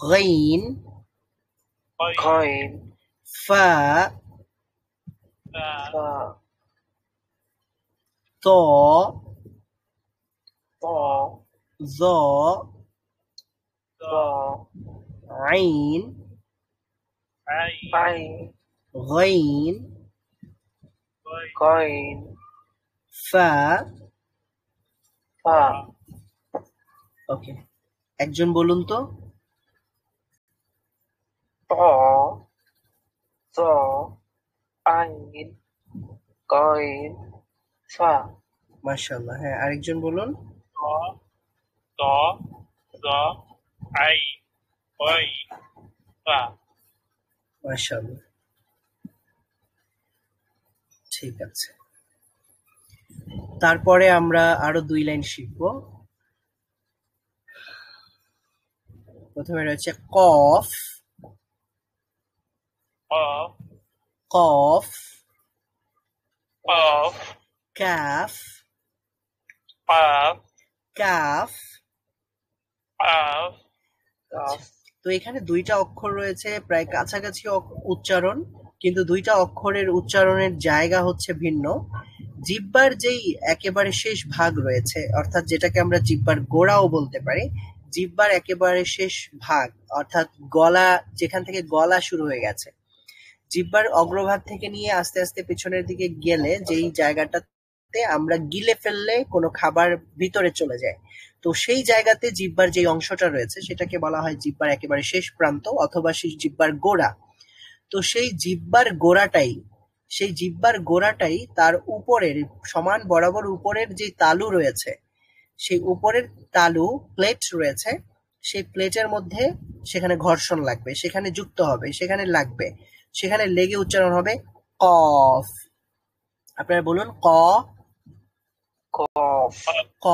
গইন, gain, ফা, fa, ত, the, জ, the, আইন, ein, গইন, gain, ফা। fa, ওকে, একজন বলুন তো। the, the, ein, gain, fa, মাশাআল্লাহ। হ্যাঁ, আরেকজন বলুন। the, the, ein, gain, fa, মাশাআল্লাহ, ঠিক আছে। তারপরে আমরা আরো 2 লাইন শিখব। প্রথমে রয়েছে কফ, of, cough, of, calf, of, calf. of, তো এখানে দুইটা অক্ষর রয়েছে, প্রায় কাছাকাছি উচ্চারণ, কিন্তু দুইটা অক্ষরের উচ্চারণের জায়গা হচ্ছে ভিন্ন। জিহ্বার যেই একেবারে শেষ ভাগ রয়েছে, অর্থাৎ যেটাকে আমরা জিহ্বার গোড়াও বলতে পারি, জিহ্বার একেবারে শেষ ভাগ, অর্থাৎ গলা, যেখান থেকে গলা শুরু হয়ে গেছে, জিহ্বার অগ্রভাগ থেকে নিয়ে আস্তে আস্তে পেছনের দিকে গেলে যেই জায়গাটাতে আমরা গিলে ফেললে কোনো খাবার ভিতরে চলে যায়, তো সেই জায়গাতে জিহ্বার যে অংশটা রয়েছে সেটাকে বলা হয় জিহ্বার একেবারে শেষ প্রান্ত অথবা সেই জিহ্বার গোড়া। তো সেই জিহ্বার গোড়াটাই তার উপরের, সমান বরাবর উপরের যে তালু রয়েছে, সেই উপরের তালু প্লেট রয়েছে, সেই প্লেটের মধ্যে সেখানে ঘর্ষণ লাগবে, সেখানে যুক্ত হবে, সেখানে লাগবে, সেখানে লেগে উচ্চারণ হবে কফ। আপনারা বলুন ক, cough, ক,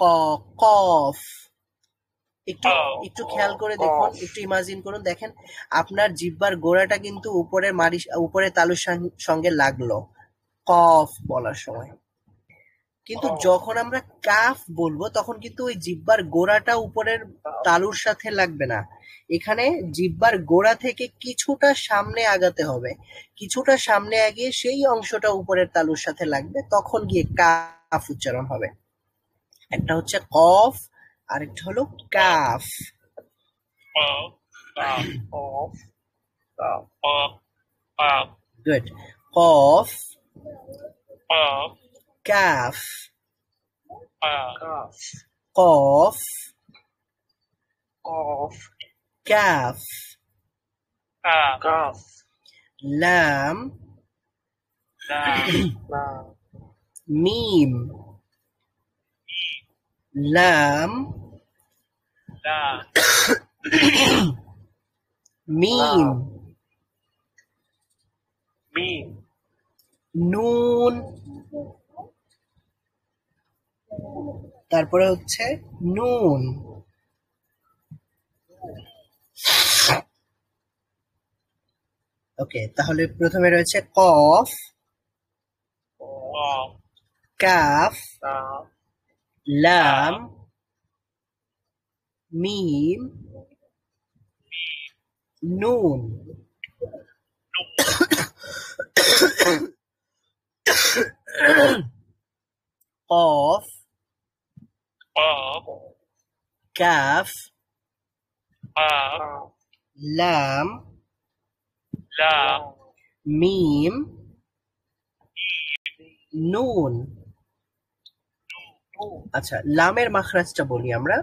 ক, কফ। একটু কফ, একটু খেয়াল করে দেখুন, কফ। একটু ইমাজিন করুন, দেখেন আপনার জিহ্বার গোড়াটা কিন্তু উপরের তালুর সঙ্গে লাগলো কফ বলার সময়, কিন্তু যখন আমরা কাফ বলবো তখন কিন্তু ওই জিহ্বার গোড়াটা উপরের তালুর সাথে লাগবে না, এখানে জিহ্বার গোড়া থেকে কিছুটা সামনে আগাতে হবে, কিছুটা সামনে আগিয়ে সেই অংশটা উপরের তালুর সাথে লাগবে, তখন গিয়ে কাফ উচ্চারণ হবে। একটা হচ্ছে কফ, আরেকটা হলো calf. of, of, of, of, good. Cough, of, calf, of, cough, of, calf. of, cough, লাম, lam, লাম, মিম, লাম, lam, মিম, mim, নুন, তারপরে হচ্ছে নুন। ওকে, তাহলে প্রথমে রয়েছে কফ, qaf, কাফ, লাম, লাম, মিম, নুন। কফ, qaf, কাফ, qaf, লাম, lam, মিম, নুন। আচ্ছা, লামের মাখরাজটা বলি আমরা,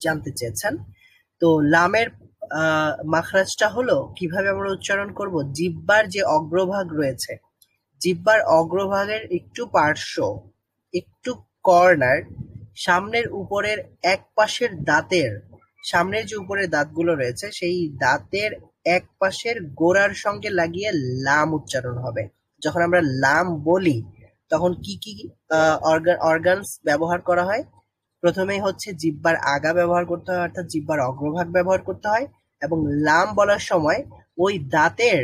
জানতে চেয়েছেন। তো লামের মাখরাজটা হলো কিভাবে আমরা উচ্চারণ করব, জিহ্বার যে অগ্রভাগ রয়েছে, জিহ্বার অগ্রভাগের একটু পার্শ্ব, একটু কর্নার, সামনের উপরের এক পাশের দাঁতের, সামনের যে উপরের দাঁতগুলো রয়েছে সেই দাঁতের এক পাশের গোড়ার সঙ্গে লাগিয়ে লাম উচ্চারণ হবে। যখন আমরা লাম বলি তখন কি কি অর্গানস ব্যবহার করা হয়? প্রথমেই হচ্ছে জিহ্বার আগা ব্যবহার করতে হয়, অর্থাৎ জিহ্বার অগ্রভাগ ব্যবহার করতে হয়, এবং লাম বলার সময় ওই দাঁতের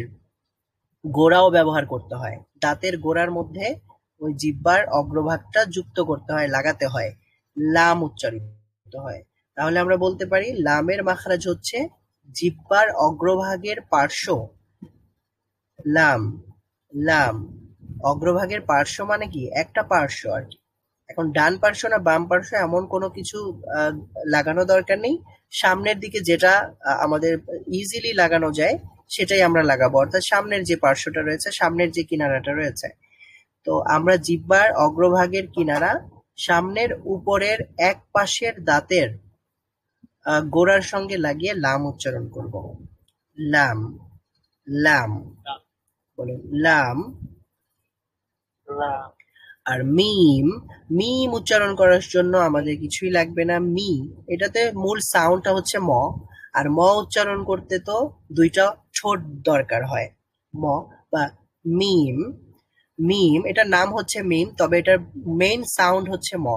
গোড়াও ব্যবহার করতে হয়। দাঁতের গোড়ার মধ্যে ওই জিহ্বার অগ্রভাগটা যুক্ত করতে হয়, লাগাতে হয়, লাম উচ্চারিত হয়। তাহলে আমরা বলতে পারি লামের মাখরাজ হচ্ছে জিহ্বার অগ্রভাগের পার্শ্ব, লাম, লাম। অগ্রভাগের পার্শ্ব মানে কি, একটা পার্শ্ব আর কি। এখন ডান পার্শ্ব না বাম পার্শ্ব এমন কোনো কিছু লাগানো দরকার নেই। সামনের দিকে যেটা আমাদের ইজিলি লাগানো যায় সেটাই আমরা লাগাবো, অর্থাৎ সামনের যে পার্শ্বটা রয়েছে, সামনের যে কিনারাটা রয়েছে। তো আমরা জিহ্বার অগ্রভাগের কিনারা সামনের উপরের এক পাশের দাঁতের গোড়ার সঙ্গে লাগিয়ে লাম উচ্চারণ করব। লাম, লাম, বলুন লাম। লাম, আর মিম, মিম উচ্চারণ করার জন্য আমাদের কিছুই লাগবে না। মি, এটাতে মূল সাউন্ডটা হচ্ছে ম, আর ম উচ্চারণ করতে তো দুইটা ঠোঁট দরকার হয়, ম বা মিম। মিম, এটার নাম হচ্ছে মিম, তবে এটার মেইন সাউন্ড হচ্ছে ম,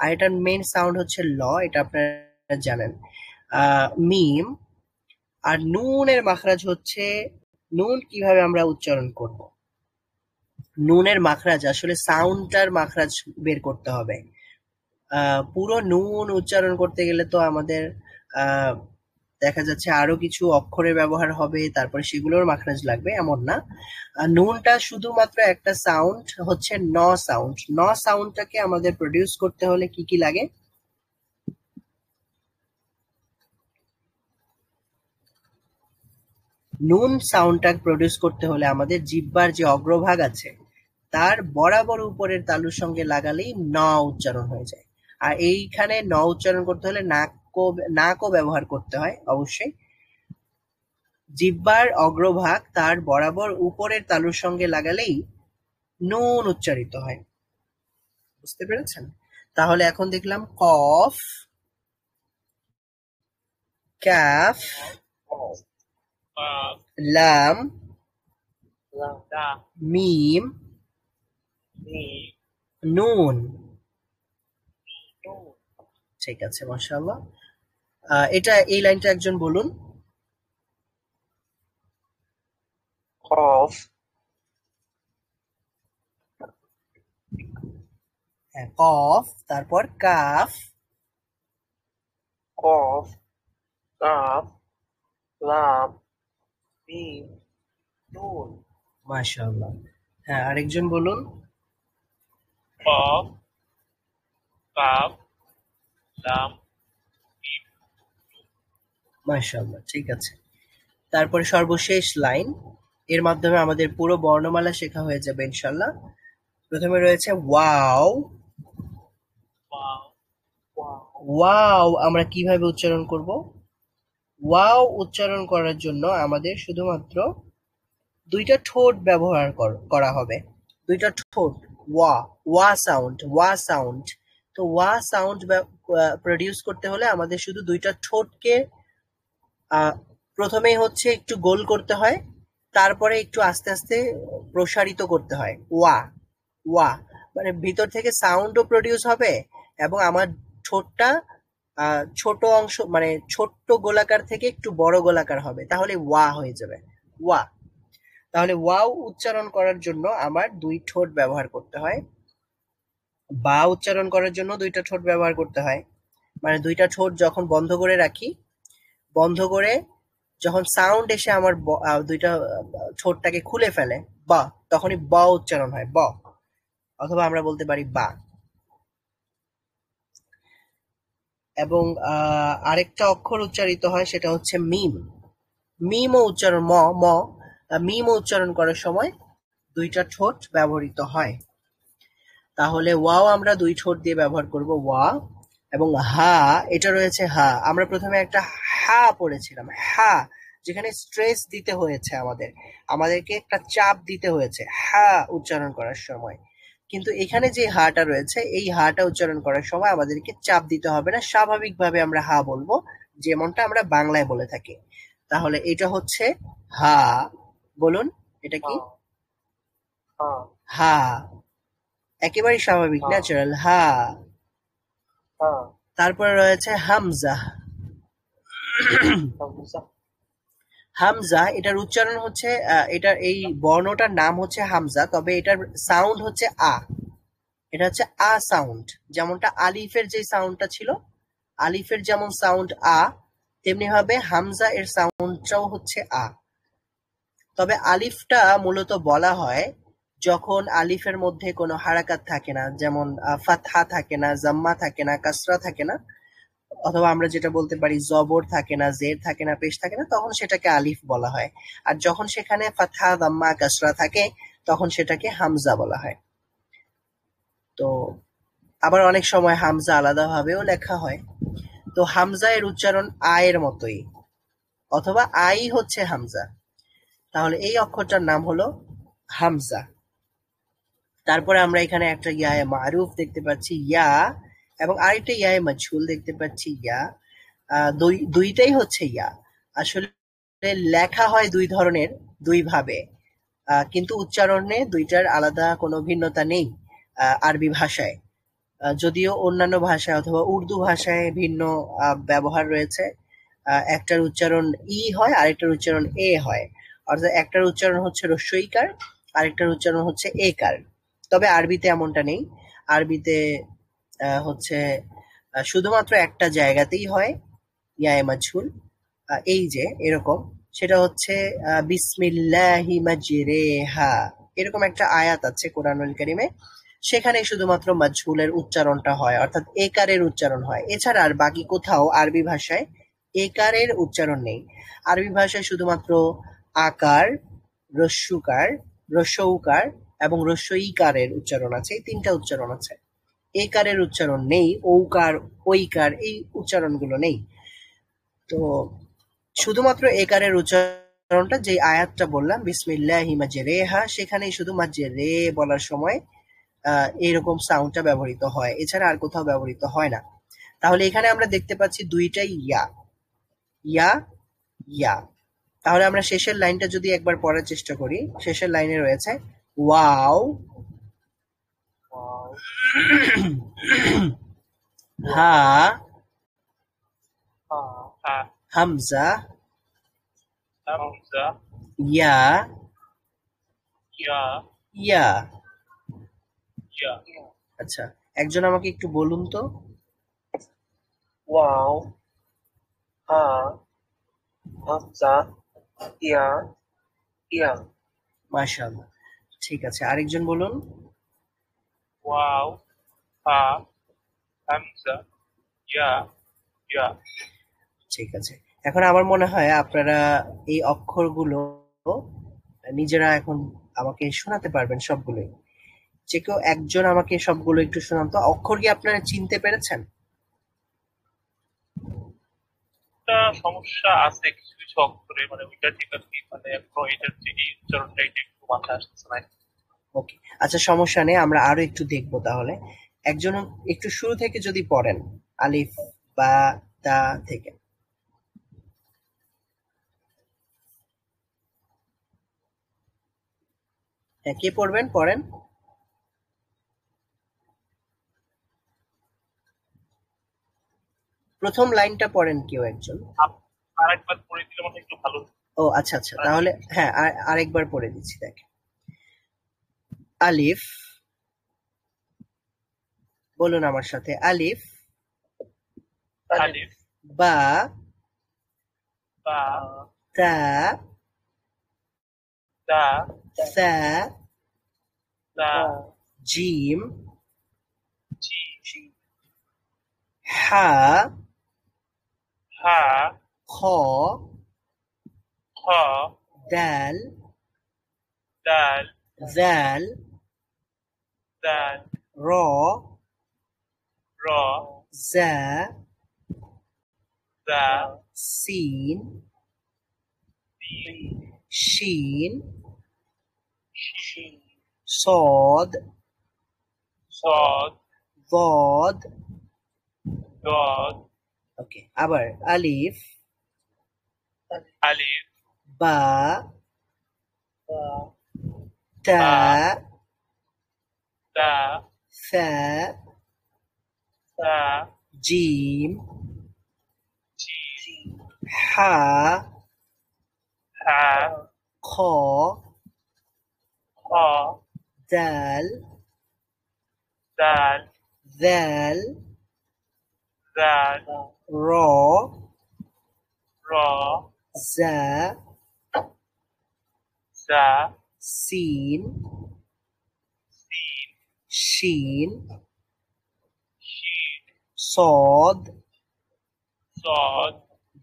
আর এটার মেইন সাউন্ড হচ্ছে ল, এটা আপনারা জানেন। মিম। আর নুনের মাখরাজ হচ্ছে, নুন কিভাবে আমরা উচ্চারণ করব? নুনের মাখরাজ আসলে সাউন্ডটার মাখরাজ বের করতে হবে। পুরো নুন উচ্চারণ করতে গেলে তো আমাদের আহ, দেখা যাচ্ছে আরো কিছু অক্ষরের ব্যবহার হবে, তারপরে সেগুলোর মাখরাজ লাগবে, এমন না। নুনটা শুধুমাত্র একটা সাউন্ড, হচ্ছে ন সাউন্ড। ন সাউন্ডটাকে আমাদের প্রডিউস করতে হলে কি কি লাগে? নুন সাউন্ডটা প্রডিউস করতে হলে আমাদের জিহ্বার যে অগ্রভাগ আছে তার বরাবর উপরের তালুর সঙ্গে লাগালেই ন উচ্চারণ হয়ে যায়। আর এইখানে ন উচ্চারণ করতে হলে নাকও ব্যবহার করতে হয় অবশ্যই। জিহ্বার অগ্রভাগ তার বরাবর উপরের তালুর সঙ্গে লাগালেই নুন উচ্চারিত হয়। বুঝতে পেরেছেন? তাহলে এখন দেখলাম কফ, কাফ, qaf, লাম, লাম, lam, মিম, mim, নুন। nun, ঠিক আছে, মাশাআল্লাহ। এটা, এই লাইনটা একজন বলুন। কফ, হ্যাঁ, কফ, তারপর কাফ, কফ, কাফ, লাম, মিম, নুন। মাশাআল্লাহ। হ্যাঁ, আরেকজন বলুন। qaf, qaf, lam, মাশাআল্লাহ, ঠিক আছে। তারপরে সর্বশেষ লাইন, এর মাধ্যমে আমাদের পুরো বর্ণমালা শেখা হয়ে যাবে ইনশাল্লাহ। প্রথমে রয়েছে ওয়াও। wow, ওয়াও, ওয়াও আমরা কিভাবে উচ্চারণ করব? ওয়াও উচ্চারণ করার জন্য আমাদের শুধুমাত্র দুইটা ঠোঁট ব্যবহার করা হবে। দুইটা ঠোঁট, ওয়া, ওয়া সাউন্ড, ওয়া সাউন্ড। তো ওয়া সাউন্ড প্রডিউস করতে হলে আমাদের শুধু দুইটা ঠোঁটকে প্রথমেই হচ্ছে একটু গোল করতে হয়, তারপরে একটু আস্তে আস্তে প্রসারিত করতে হয়। ওয়া, ওয়া, মানে ভিতর থেকে সাউন্ডও প্রডিউস হবে এবং আমার ঠোঁটটা ছোট অংশ মানে ছোট্ট গোলাকার থেকে একটু বড় গোলাকার হবে, তাহলে ওয়া হয়ে যাবে, ওয়া। তাহলে ওয়াও উচ্চারণ করার জন্য আমার দুই ঠোঁট ব্যবহার করতে হয়, বা উচ্চারণ করার জন্য দুইটা ঠোঁট ব্যবহার করতে হয়। মানে দুইটা ঠোঁট যখন বন্ধ করে রাখি, বন্ধ করে যখন সাউন্ড এসে আমার দুইটা ঠোঁটটাকে খুলে ফেলে, বা, তখনই ব উচ্চারণ হয়, ব, অথবা আমরা বলতে পারি বা। এবং আরেকটা অক্ষর উচ্চারিত হয়, সেটা হচ্ছে মিম। মিমও উচ্চারণ, ম, ম, মিমও উচ্চারণ করার সময় দুইটা ঠোঁট ব্যবহৃত হয়। তাহলে ওয়াও আমরা দুই ঠোঁট দিয়ে ব্যবহার করব, ওয়া। এবং হা, এটা রয়েছে হা। আমরা প্রথমে একটা হা পড়েছিলাম, হা, যেখানে স্ট্রেস দিতে হয়েছে, আমাদেরকে একটা চাপ দিতে হয়েছে হা উচ্চারণ করার সময়। কিন্তু এখানে যে হাটা রয়েছে, এই হাটা উচ্চারণ করার সময় আমাদেরকে চাপ দিতে হবে না, স্বাভাবিকভাবে আমরা হা বলবো, যেমনটা আমরা বাংলায় বলে থাকি। তাহলে এটা হচ্ছে হা। বলুন, এটা কি? হা, হা, একেবারে স্বাভাবিক, হা, ন্যাচারাল, হা। হা, তারপরে রয়েছে হামজা। হামজা, হামজা, এটার উচ্চারণ হচ্ছে এটার এই বর্ণটার নাম হচ্ছে হামজা, তবে এটার সাউন্ড হচ্ছে আ। এটা হচ্ছে আ সাউন্ড, যেমনটা আলিফের যে সাউন্ডটা ছিল, আলিফের যেমন সাউন্ড আ, তেমনি ভাবে হামজা এর সাউন্ডটাও হচ্ছে আ। তবে আলিফটা মূলত বলা হয় যখন আলিফের মধ্যে কোনো হারাকাত থাকে না, যেমন ফাতহা থাকে না, জাম্মা থাকে না, কাসরা থাকে না, অথবা আমরা যেটা বলতে পারি জবর থাকে না, জের থাকে না, পেশ থাকে না, তখন সেটাকে আলিফ বলা হয়। আর যখন সেখানে ফাতহা, দাম্মা, কাসরা থাকে, তখন সেটাকে হামজা বলা হয়। তো আবার অনেক সময় হামজা আলাদাভাবেও লেখা হয়। তো হামজা এর উচ্চারণ আয়ের মতোই, অথবা আই হচ্ছে হামজা। তাহলে এই অক্ষরটার নাম হলো হামজা। তারপরে আমরা এখানে একটা ইয়ায়ে মারুফ দেখতে পাচ্ছি, ইয়া, এবং আরেকটা ইয়ায়ে মাজহুল দেখতে পাচ্ছি, ইয়া। দুইটাই হচ্ছে ইয়া। আসলে লেখা হয় দুই ধরনের, দুই ভাবে, কিন্তু উচ্চারণে দুইটার আলাদা কোনো ভিন্নতা নেই আরবি ভাষায়। যদিও অন্যান্য ভাষায় অথবা উর্দু ভাষায় ভিন্ন ব্যবহার রয়েছে। একটার উচ্চারণ ই হয়, আরেকটার উচ্চারণ এ হয়। অর্থাৎ একটার উচ্চারণ হচ্ছে রস্বইকার, আরেকটার উচ্চারণ হচ্ছে একার। তবে আরবিতে এমনটা নেই। আরবিতে হচ্ছে শুধুমাত্র একটা জায়গাতেই হয় ইয়ায়ে মাজহুল, এই যে এরকম, সেটা হচ্ছে বিসমিল্লাহি মাজরেহা, এরকম একটা আয়াত আছে কোরআনুল কারীমে, সেখানে শুধুমাত্র মাজহুলের উচ্চারণটা হয়, অর্থাৎ একারের উচ্চারণ হয়। এছাড়া আর বাকি কোথাও আরবি ভাষায় একারের উচ্চারণ নেই। আরবি ভাষায় শুধুমাত্র আকার, রস্যুকার, রস্যৌকার এবং রস্যইকারের উচ্চারণ আছে, এই তিনটা উচ্চারণ আছে। একারের উচ্চারণ নেই, ঔকার, ঐকার, এই উচ্চারণগুলো নেই। তো শুধুমাত্র একারের উচ্চারণটা, যে আয়াতটা বললাম বিসমিল্লাহি মাজরেহা, সেখানেই শুধু মাজরে বলার সময় এরকম সাউন্ডটা ব্যবহৃত হয়, এছাড়া আর কোথাও ব্যবহৃত হয় না। তাহলে এখানে আমরা দেখতে পাচ্ছি দুইটাই ইয়া, ইয়া, ইয়া। তাহলে আমরা শেষের লাইনটা যদি একবার পড়ার চেষ্টা করি, শেষের লাইনে রয়েছে ওয়াও, ওয়াও, হা, ওয়াও, হা, হা, হামজা, হামজা, ইয়া, ইয়া, ইয়া। ইয়া। আচ্ছা, একজন আমাকে একটু বলুন তো। ওয়াও, হা, হামজা, ইয়া, ইয়া। মাশাআল্লাহ, ঠিক আছে, আরেকজন বলুন। ওয়াও, হা, হামজা, ইয়া, ইয়া। ঠিক আছে, এখন আমার মনে হয় আপনারা এই অক্ষরগুলো নিজেরা এখন আমাকে শোনাতে পারবেন সবগুলোই। যে কেউ একজন আমাকে সবগুলো একটু শোনান তো, অক্ষর কি আপনারা চিনতে পেরেছেন? একটা সমস্যা আছে কিছু কিছু অক্ষরে, মানে ওইটা ঠিক আছে, মানে এখনো এটার যে এই উচ্চারণটা এটা একটু মাথায় আসতেছে না। ওকে, আচ্ছা সমস্যা নেই, আমরা আরো একটু দেখবো তাহলে। একজন একটু শুরু থেকে যদি পড়েন, আলিফ বা তা থেকে। হ্যাঁ, কে পড়বেন? পড়েন। প্রথম লাইনটা পড়েন কেউ একজন। আরেকবার পড়ে দিলে মানে একটু ভালো হতো। ও আচ্ছা আচ্ছা, তাহলে হ্যাঁ আরেকবার পড়ে দিচ্ছি, দেখ। আলিফ, বলুন আমার সাথে, আলিফ আলিফ বা বা তা দা সা দা জিম জি হা হা খ খ দাল দাল জাল দাল র র জা দা সিন সিন শিন শিন صاد صاد ضاد। ضاد ওকে, আবার আলিফ আলিফ বা তা বা দা সা দা জিম জিম হা হা খ খ দাল দাল জাল দাল র র জা দা সিন সিন শিন শিন صاد صاد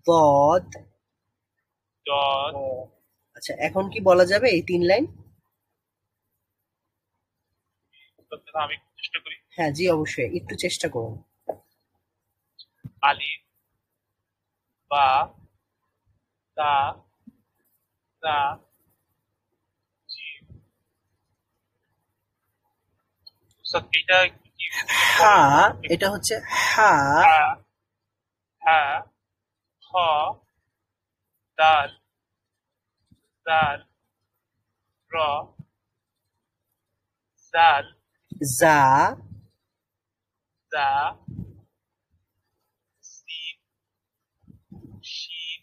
ضاد। ضاد। আচ্ছা, এখন কি বলা যাবে এই 3 লাইন? আমি একটু চেষ্টা করি। হ্যাঁ জি, অবশ্যই একটু চেষ্টা করুন। আলিফ বা তা দা জিম। উস্তাদ, এটা একটু কি হা, এটা হচ্ছে হা হা হা খ দাল দাল র জাল জা দা সিন শিন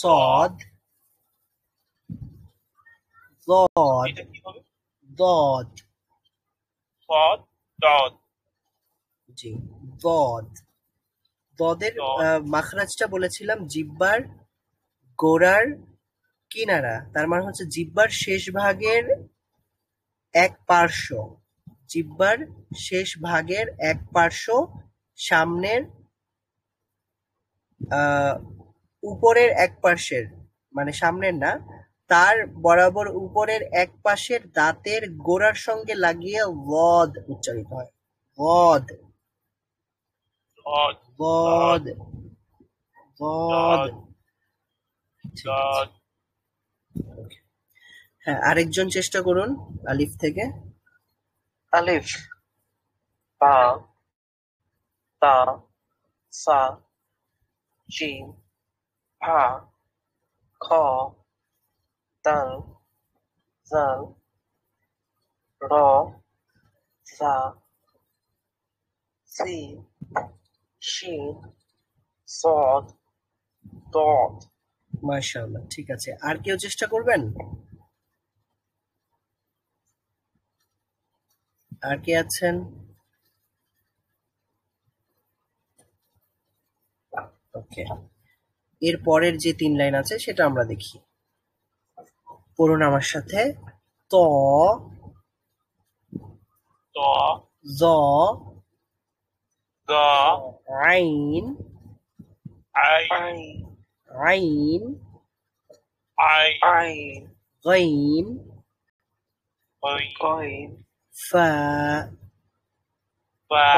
صاد ضاد এটা কি হবে? ضاد। صاد ضاد জি, ضاد। ضদের ضاد মাখরাজটা বলেছিলাম জিহ্বার গোড়ার কিনারা, তার মানে হচ্ছে জিহ্বার শেষ ভাগের এক পার্শ্ব, জিহ্বার শেষ ভাগের এক পার্শ্ব সামনের উপরের এক পার্শ্বের, মানে সামনের না, তার বরাবর উপরের এক পাশের দাঁতের গোড়ার সঙ্গে লাগিয়ে ওয়াদ উচ্চারিত হয়। ওয়াদ ضاد ওয়াদ ওয়াদ। ضاد ঠিক আছে। ضاد। হ্যাঁ, আরেকজন চেষ্টা করুন আলিফ থেকে। আলিফ বা তা সা জিম হা খ দাল জাল র জা সিন শিন صاد ضاد। মাশাআল্লাহ, ঠিক আছে। আর কেউ চেষ্টা করবেন? আর কে আছেন? ওকে, এর পরের যে 3 লাইন আছে সেটা আমরা দেখি। পড়ুন আমার সাথে। ত ত জ দ আইন আইন আইন আইন আইন আইন গাইন ওই কইন ফা বা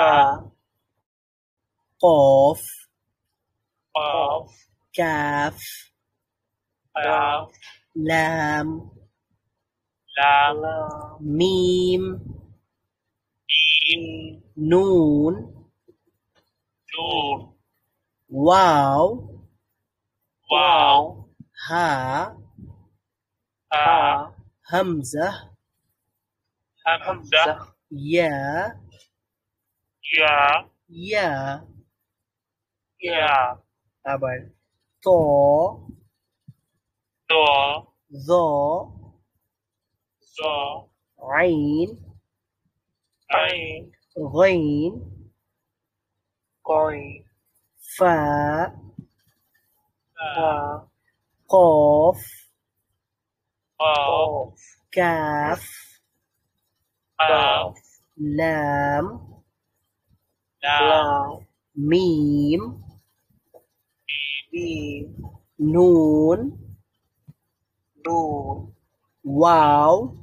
ফা قاف قاف كاف قاف لام لام لام ميم ميم نون نون واو واو ها ها همزة همزة يا يا يا يا আবার তো ض ظ ظ عين عين غين قوي فاء فا قاف قاف كاف قاف لام لام لام ميم ميم نون نون واو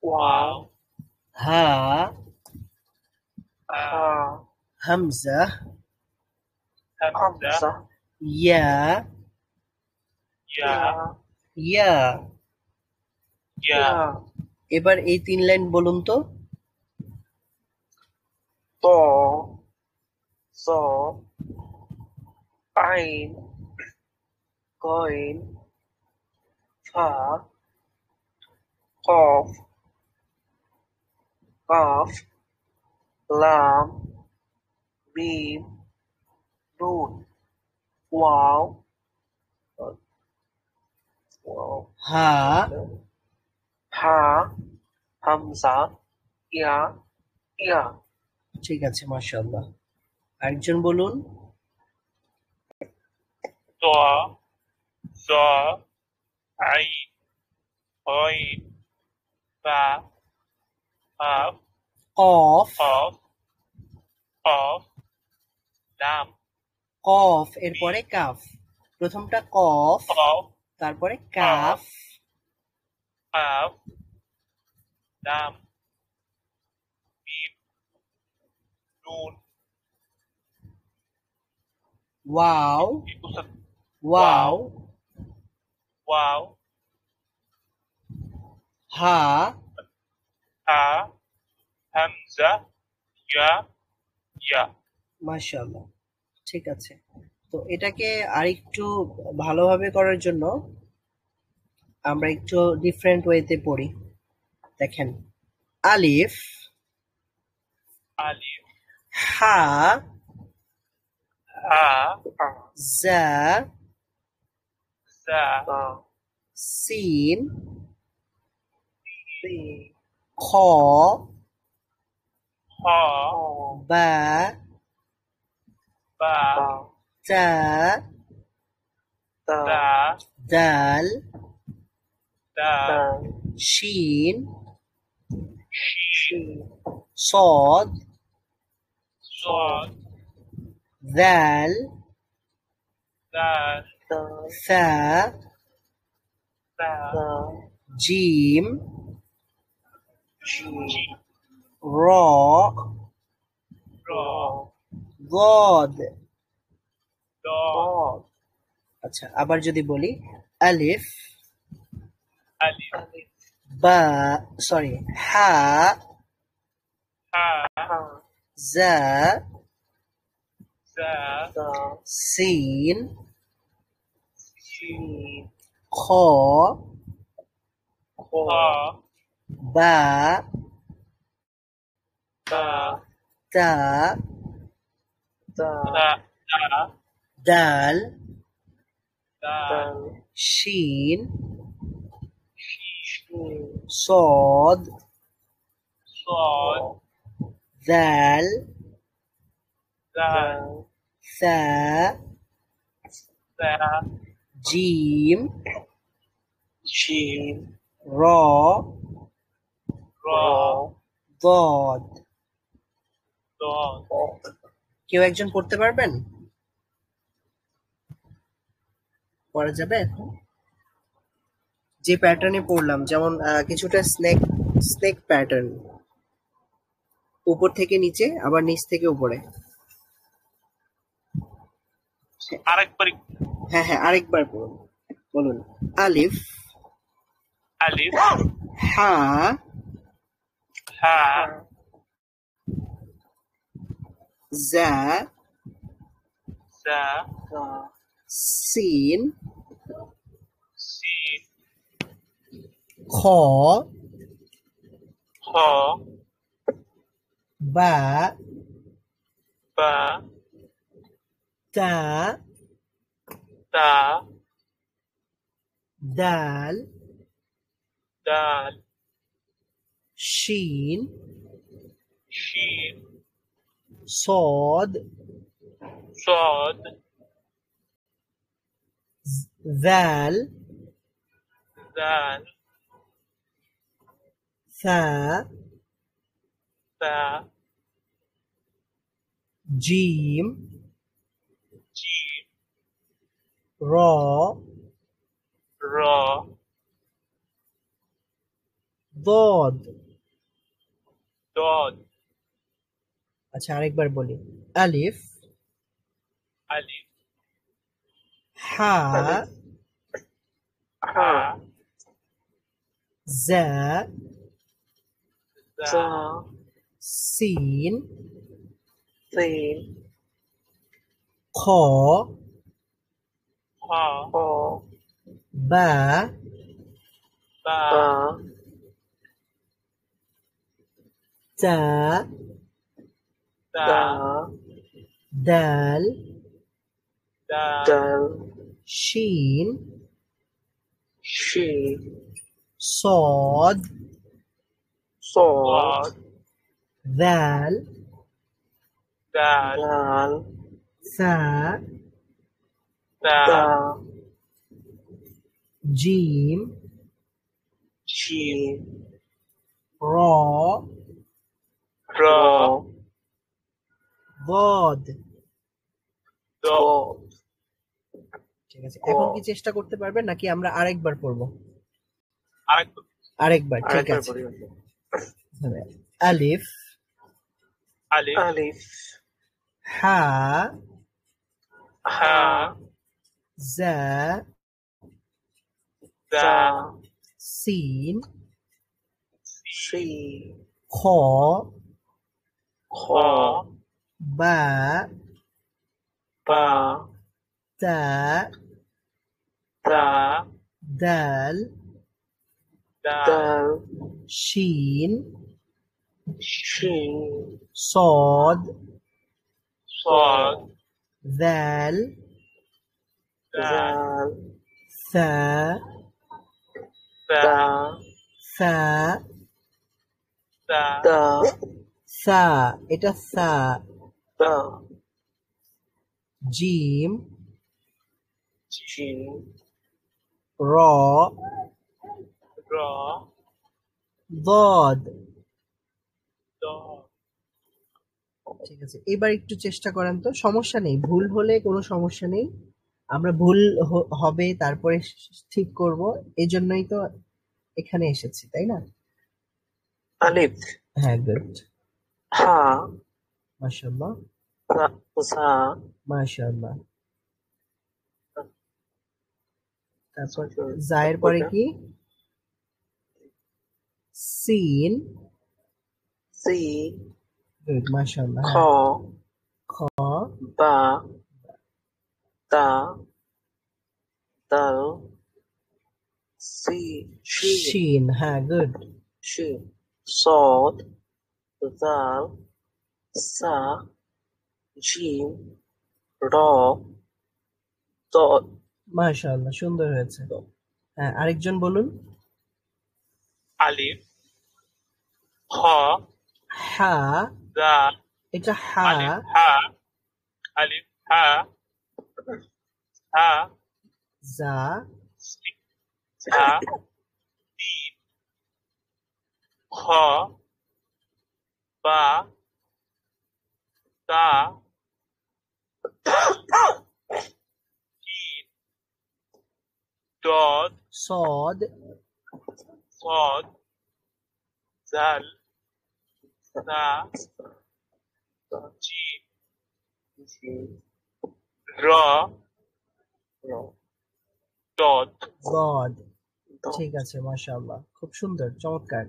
واو ها ها همزة همزة همزة يا يا يا يا এবার এই 3 লাইন বলুন তো طا صا عين قين فا قاف قاف لام ميم نون واو واو হা ها همزة يا يا ঠিক আছে মাশাআল্লাহ আরেকজন বলুন ضا ظا عين غين فا قاف قاف قاف قاف لام কফ এরপরে কাফ প্রথমটা কফ قاف তারপরে কাফ قاف لام ميم نون ওয়াও وسط ওয়াও واو হা ها همزة يا يا মাশাআল্লাহ ঠিক আছে তো এটাকে আরেকটু ভালোভাবে করার জন্য আমরা একটু ডিফারেন্ট ওয়েতে পড়ি দেখেন আলিফ ألف হা ها জা زا تا সিন سين খ خا বা با تا তা تا دا দাল دا دال শিন شين شين صاد صاد ذال دال دال ثاء دا دال جيم جيم راء را ضاد دا ضاد আচ্ছা আবার যদি বলি আলিফ ألف ألف বা সরি হা ها ها জা زا دال সিন شين খ خا বা با তা دا دا دا দাল دا دال শিন شين صاد صاد ذال دال دال ثاء دا جيم شين راء را ضاد ضاد কেউ একজন পড়তে পারবেন পড়া যাবে যে প্যাটার্নে পড়লাম যেমন কিছুটা স্নেক স্নেক প্যাটার্ন উপর থেকে নিচে আবার নিচ থেকে উপরে আরেকবার হ্যাঁ হ্যাঁ, আরেকবার বলুন। বলুন। আলিফ, আলিফ, হা, হা, জা, জা, সিন, সিন, খ, খ, বা, বা, তা, তা, দাল, দাল, শিন, শিন, صاد صاد, ذال দাল, ثاء তা, جيم জিম, را র, ضاد। দদ, আচ্ছা আরেকবার বলি। আলিফ, আলিফ, হা, হা, জা, জা, সিন, সিন, খ, খ, খ, বা, বা, বা, তা, তা, দা, দাল, দাল, দাল, শিন, শিন, صاد صاد, দদ, ذال দাল, দাল, ثاء তা, দা, جيم জিম, را র, র, ضاد। দ, দ, ঠিক আছে, এখন কি চেষ্টা করতে পারবেন নাকি আমরা আরেকবার পড়বো? আরেকবার, আরেকবার, ঠিক আরেকবার আছে। বলি। আলিফ, আলিফ, আলিফ, হা, হা, জা, দা, দা, সিন, শিন, খ, খ, খ, বা, বা, তা, তা, দাল, দাল, দাল, শিন, শিন, صاد صاد, ذال দাল, জাল, ثاء দা, দা, ثاء দা, দা, ثاء, এটা সা। দা, জিম, জিম, র, র, ضاد। দ, ঠিক আছে, এবার একটু চেষ্টা করেন তো, সমস্যা নেই, ভুল হলে কোনো সমস্যা নেই। আমরা ভুল হবে তারপরে ঠিক করব, এজন্যই তো এখানে এসেছি, তাই না? আলিফ, হ্যাঁ, গুড, হা, মাশাআল্লাহ, জা, মাশাআল্লাহ। তারপর জায়ের পরে কি? সিন, সিন, গুড, মাশাআল্লাহ। খ, হ্যাঁ, খ, বা, তা, দাল, শিন, শিন, হ্যাঁ, গুড, শিন, صاد, জাল, সা, জিম, র, দ, মাশাআল্লাহ, সুন্দর হয়েছে। হ্যাঁ, আরেকজন বলুন। আলিফ, খ, হা, দাল, এটা হা, আলিফ, হা, আলিফ, হা, হা, জা, সিন, জা, তিন, খ, বা, তা, জিম, দদ, صاد صاد, জাল, দা, জিম, জিম, র, Ra. র Dot. গড। দ ঠিক আছে, মাশাআল্লাহ, খুব সুন্দর, চমৎকার।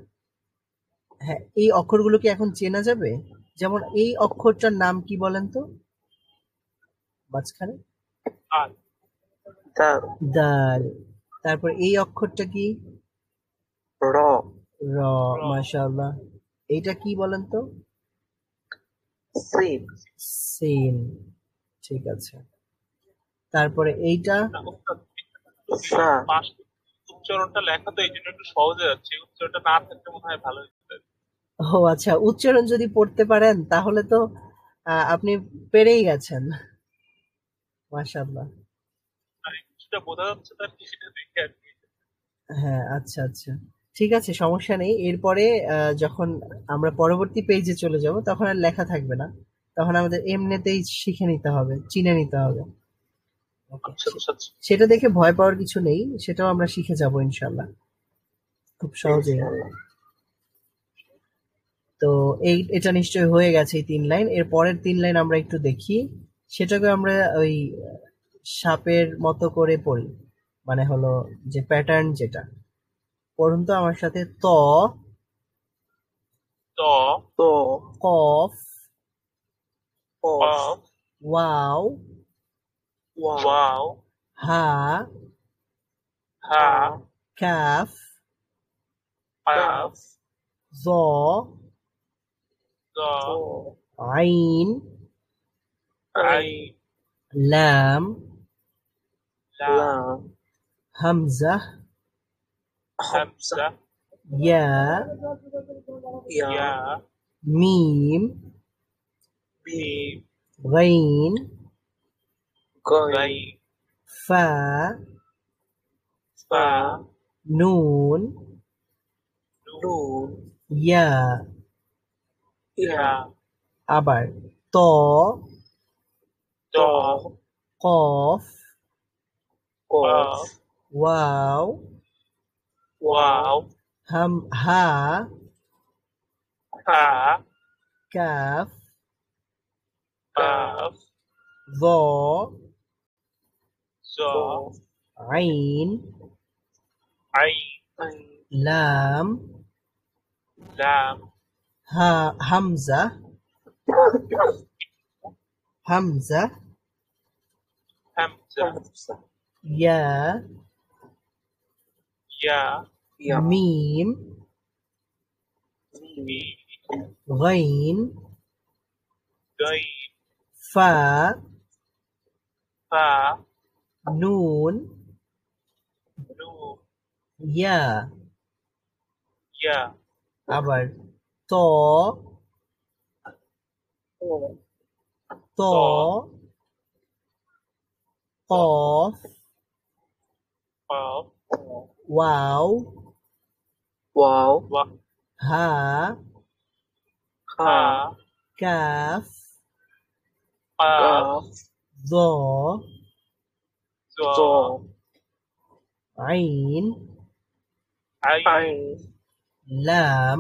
হ্যাঁ, এই অক্ষরগুলো কি এখন চেনা যাবে? যেমন এই অক্ষরটার নাম কি বলেন তো মাঝখানে? Al. দাল দাল। তারপর এই অক্ষরটা কি? র র। Ra. মাশাআল্লাহ। এইটা কি বলেন তো? সিন সিন। ঠিক আছে। তারপরে এইটা? না, উস্তাদ, সা পাশ উচ্চারণটা লেখা তো এই জন্য একটু সহজে যাচ্ছে, উচ্চারণটা না থাকলে মনে হয় ভালো হতো। ও আচ্ছা, উচ্চারণ যদি পড়তে পারেন তাহলে তো আপনি পেরেই গেছেন। মাশাআল্লাহ। মানে কিছুটা বোঝা যাচ্ছে তার কি সেটা দেখে আর কি। হ্যাঁ, আচ্ছা আচ্ছা, ঠিক আছে, সমস্যা নেই। এরপরে যখন আমরা পরবর্তী পেজে চলে যাব তখন আর লেখা থাকবে না, তখন আমাদের এমনিতেই শিখে নিতে হবে, চিনে নিতে হবে। ওকে, আচ্ছা আচ্ছা আচ্ছা। সেটা দেখে ভয় পাওয়ার কিছু নেই, সেটাও আমরা শিখে যাব ইনশাল্লাহ, খুব সহজেই। ইনশাআল্লাহ। তো এটা নিশ্চয়ই হয়ে গেছে, এই 3 লাইন। এর পরের 3 লাইন আমরা একটু দেখি, সেটাকে আমরা ওই সাপের মতো করে পড়ি, মানে হলো যে প্যাটার্ন যেটা। পড়ুন তো আমার সাথে। তো তো কফ, কফ of. ওয়াও, ওয়াও Wow. হা, Ha. কাফ, Kaf. জ, The. জ আইন, Ain. লাম, Lam. লাম হামজা, হামজা Hamza. ইয়া, ইয়া Ya. মিম, মিম Mim. গাইন, গইন Gain. ফা, ফা নুন, নুন ইয়া। ইয়া Ya. আবার ত, ত কফ, কফ Of. ওয়াও, ওয়াও Wow. হা, Ha. কাফ, Kaf. জ, The. আইন, Ain. আইন লাম, Lam. হামজা, হামজা, Hamza. হামজা ইয়া, Ya. ইয়া মিম, Mim. গাইন, Gain. ফা, Fa. নুন, Nun. ইয়া। Ya. আবার ত, ত, To. কফ, Of. ওয়াও, ওয়াও Wa. হা, হা Ha. কাফ, Kaf. কাফ জ, The. জ আইন, Ain. আইন লাম,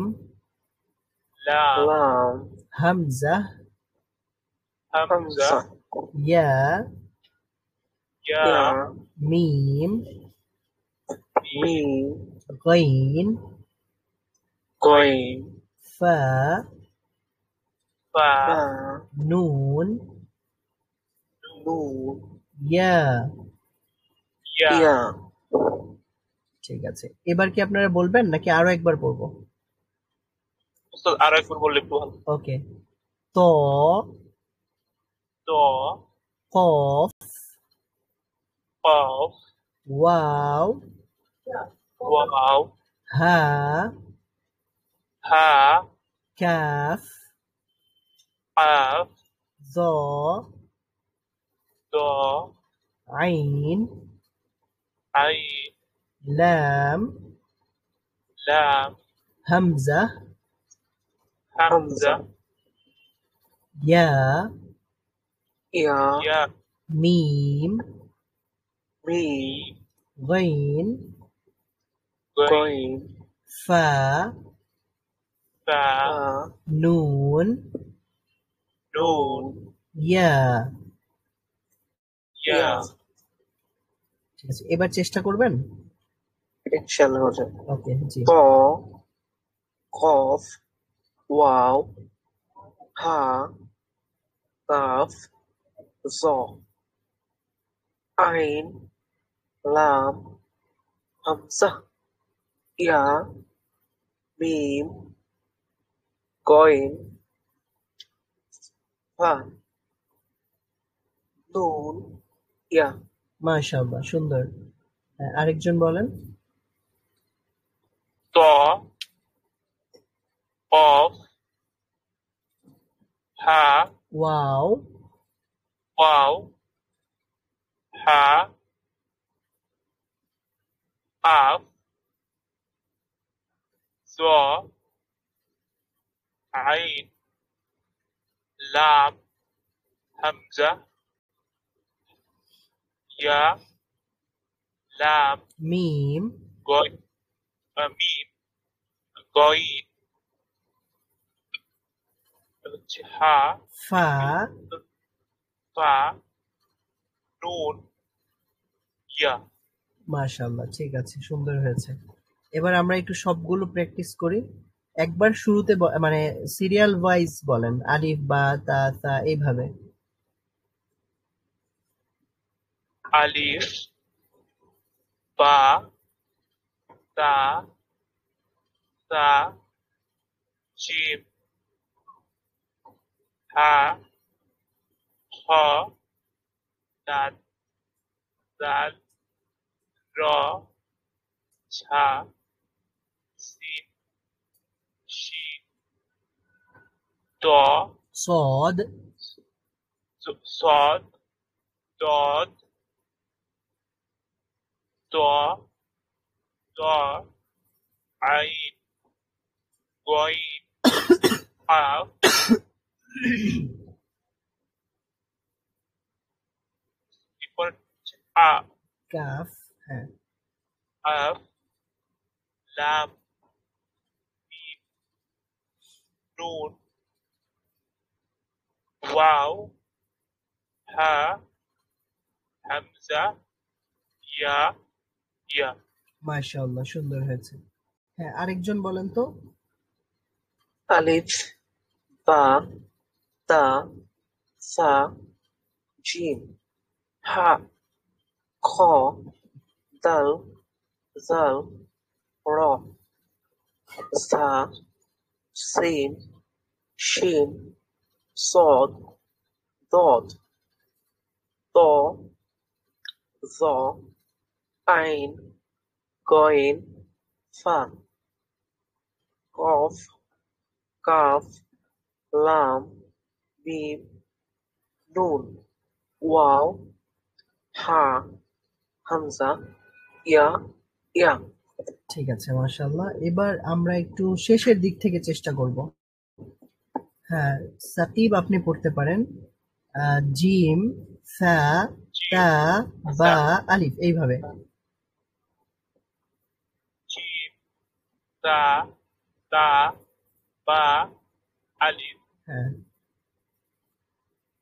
Lam. লাম হামজা, Hamza. হামজা ইয়া, Ya. ইয়া মিম, মিম গাইন, গইন ফা, Fa. ফা নুন, নুন ইয়া। Ya. ইয়া ঠিক আছে, এবার কি আপনারা বলবেন নাকি আরো একবার পড়বো? উস্তাদ আরো একবার বললে একটু ভালো। ওকে। ত, তো কফ, Of. ওয়াও, Wow. হা, Ha. কাফ, Kaf. জ, The. আইন, Ain. লাম, Lam. হামজা, Hamza. ইয়া, ইয়া Ya. মিম, মিম গাইন, Gain. গইন ফা, Fa. ফা নুন, Nun. ইয়া। ইয়া, ঠিক আছে, এবার চেষ্টা করবেন। ইনশাআল্লাহ হুজুর। ওকে, জি। ক, কফ, ওয়াও, হা, কাফ, জ, আইন, লাম, হামজা, ইয়া, মিম, গইন, ফা, নুন, ইয়া। মাশাআল্লাহ, সুন্দর। হ্যাঁ, আরেকজন বলেন। ত, কফ, হা, ওয়াও, ওয়াও, হা, কাফ, জ, আইন, লাম, হামজা, ইয়া, লাম, মিম, গইন, মিম, গইন, হচ্ছে হা, ফা। ফা, নুন, ইয়া। মাশাআল্লাহ, ঠিক আছে, সুন্দর হয়েছে। এবার আমরা একটু সবগুলো প্র্যাকটিস করি। একবার শুরুতে মানে সিরিয়াল ওয়াইজ বলেন, আলিফ, বা, তা, সা, এইভাবে। আলিফ, বা, তা, সা, জিম, হা, খ, দাল, দাল, র, ঝা, সিন, শিন, দ, সদ, সদ, দদ, দ, দ, আইন, গইন, কাফ, এরপর হচ্ছে কাফ। হ্যাঁ, কাফ, লাম, মিম, নুন, ওয়াও, হা, হামজা, ইয়া, ইয়া। মাশাআল্লাহ, সুন্দর হয়েছে। হ্যাঁ, আরেকজন বলেন তো। আলিফ, বা, তা, সা, জিম, হা, খ, দাল, জাল, র, সা, সিন, শিন, صاد، ضاد، ط، ظ، عين، غين، فا، قاف، কাফ, লাম, মিম, নুন, ওয়াও, হা, হামজা, ইয়া, ইয়া। ঠিক আছে, মাশাআল্লাহ। এবার আমরা একটু শেষের দিক থেকে চেষ্টা করব। হ্যাঁ, সাকিব, আপনি পড়তে পারেন। জিম, সা, জিম, তা, সা, বা, আলিফ, এইভাবে। জিম, সা, তা, বা, আলিফ, হ্যাঁ,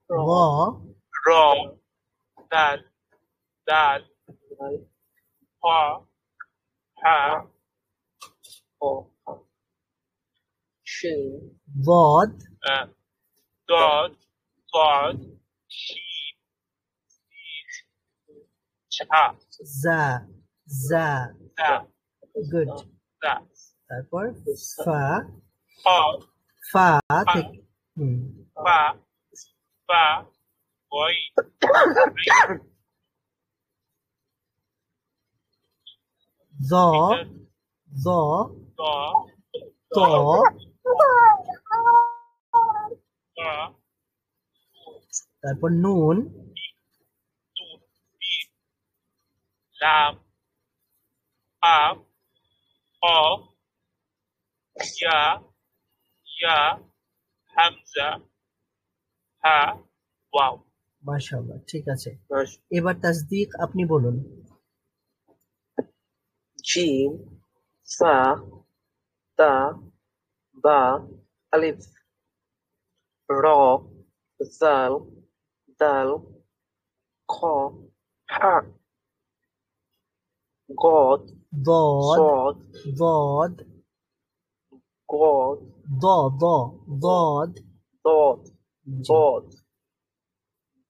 র, র, র, দাল, দাল, লাল, হ, হা, হ, হা, শিন, বদ, আহ, দদ, সদ, শিন, সিন, ঝা, জা, জা। দা, গুড। দা, তারপর ফা, হ, ফা ফা, থেকে, হুম, ফা, ফা, গইন, আইন, জ, এটা, জ, দ, ত, দ, তারপর নুন, তুন, মিম, লাম, কাফ, কফ, ইয়া, ইয়া, হামজা, হা, ওয়াও। মাশাআল্লাহ, ঠিক আছে। মাশ, এবার তাসদিক আপনি বলুন। জিম, সা, তা, বা, আলিফ, র, জাল, দাল, খ হা গদ দদ সদ দদ গদ দ দ দদ দদ জি দদ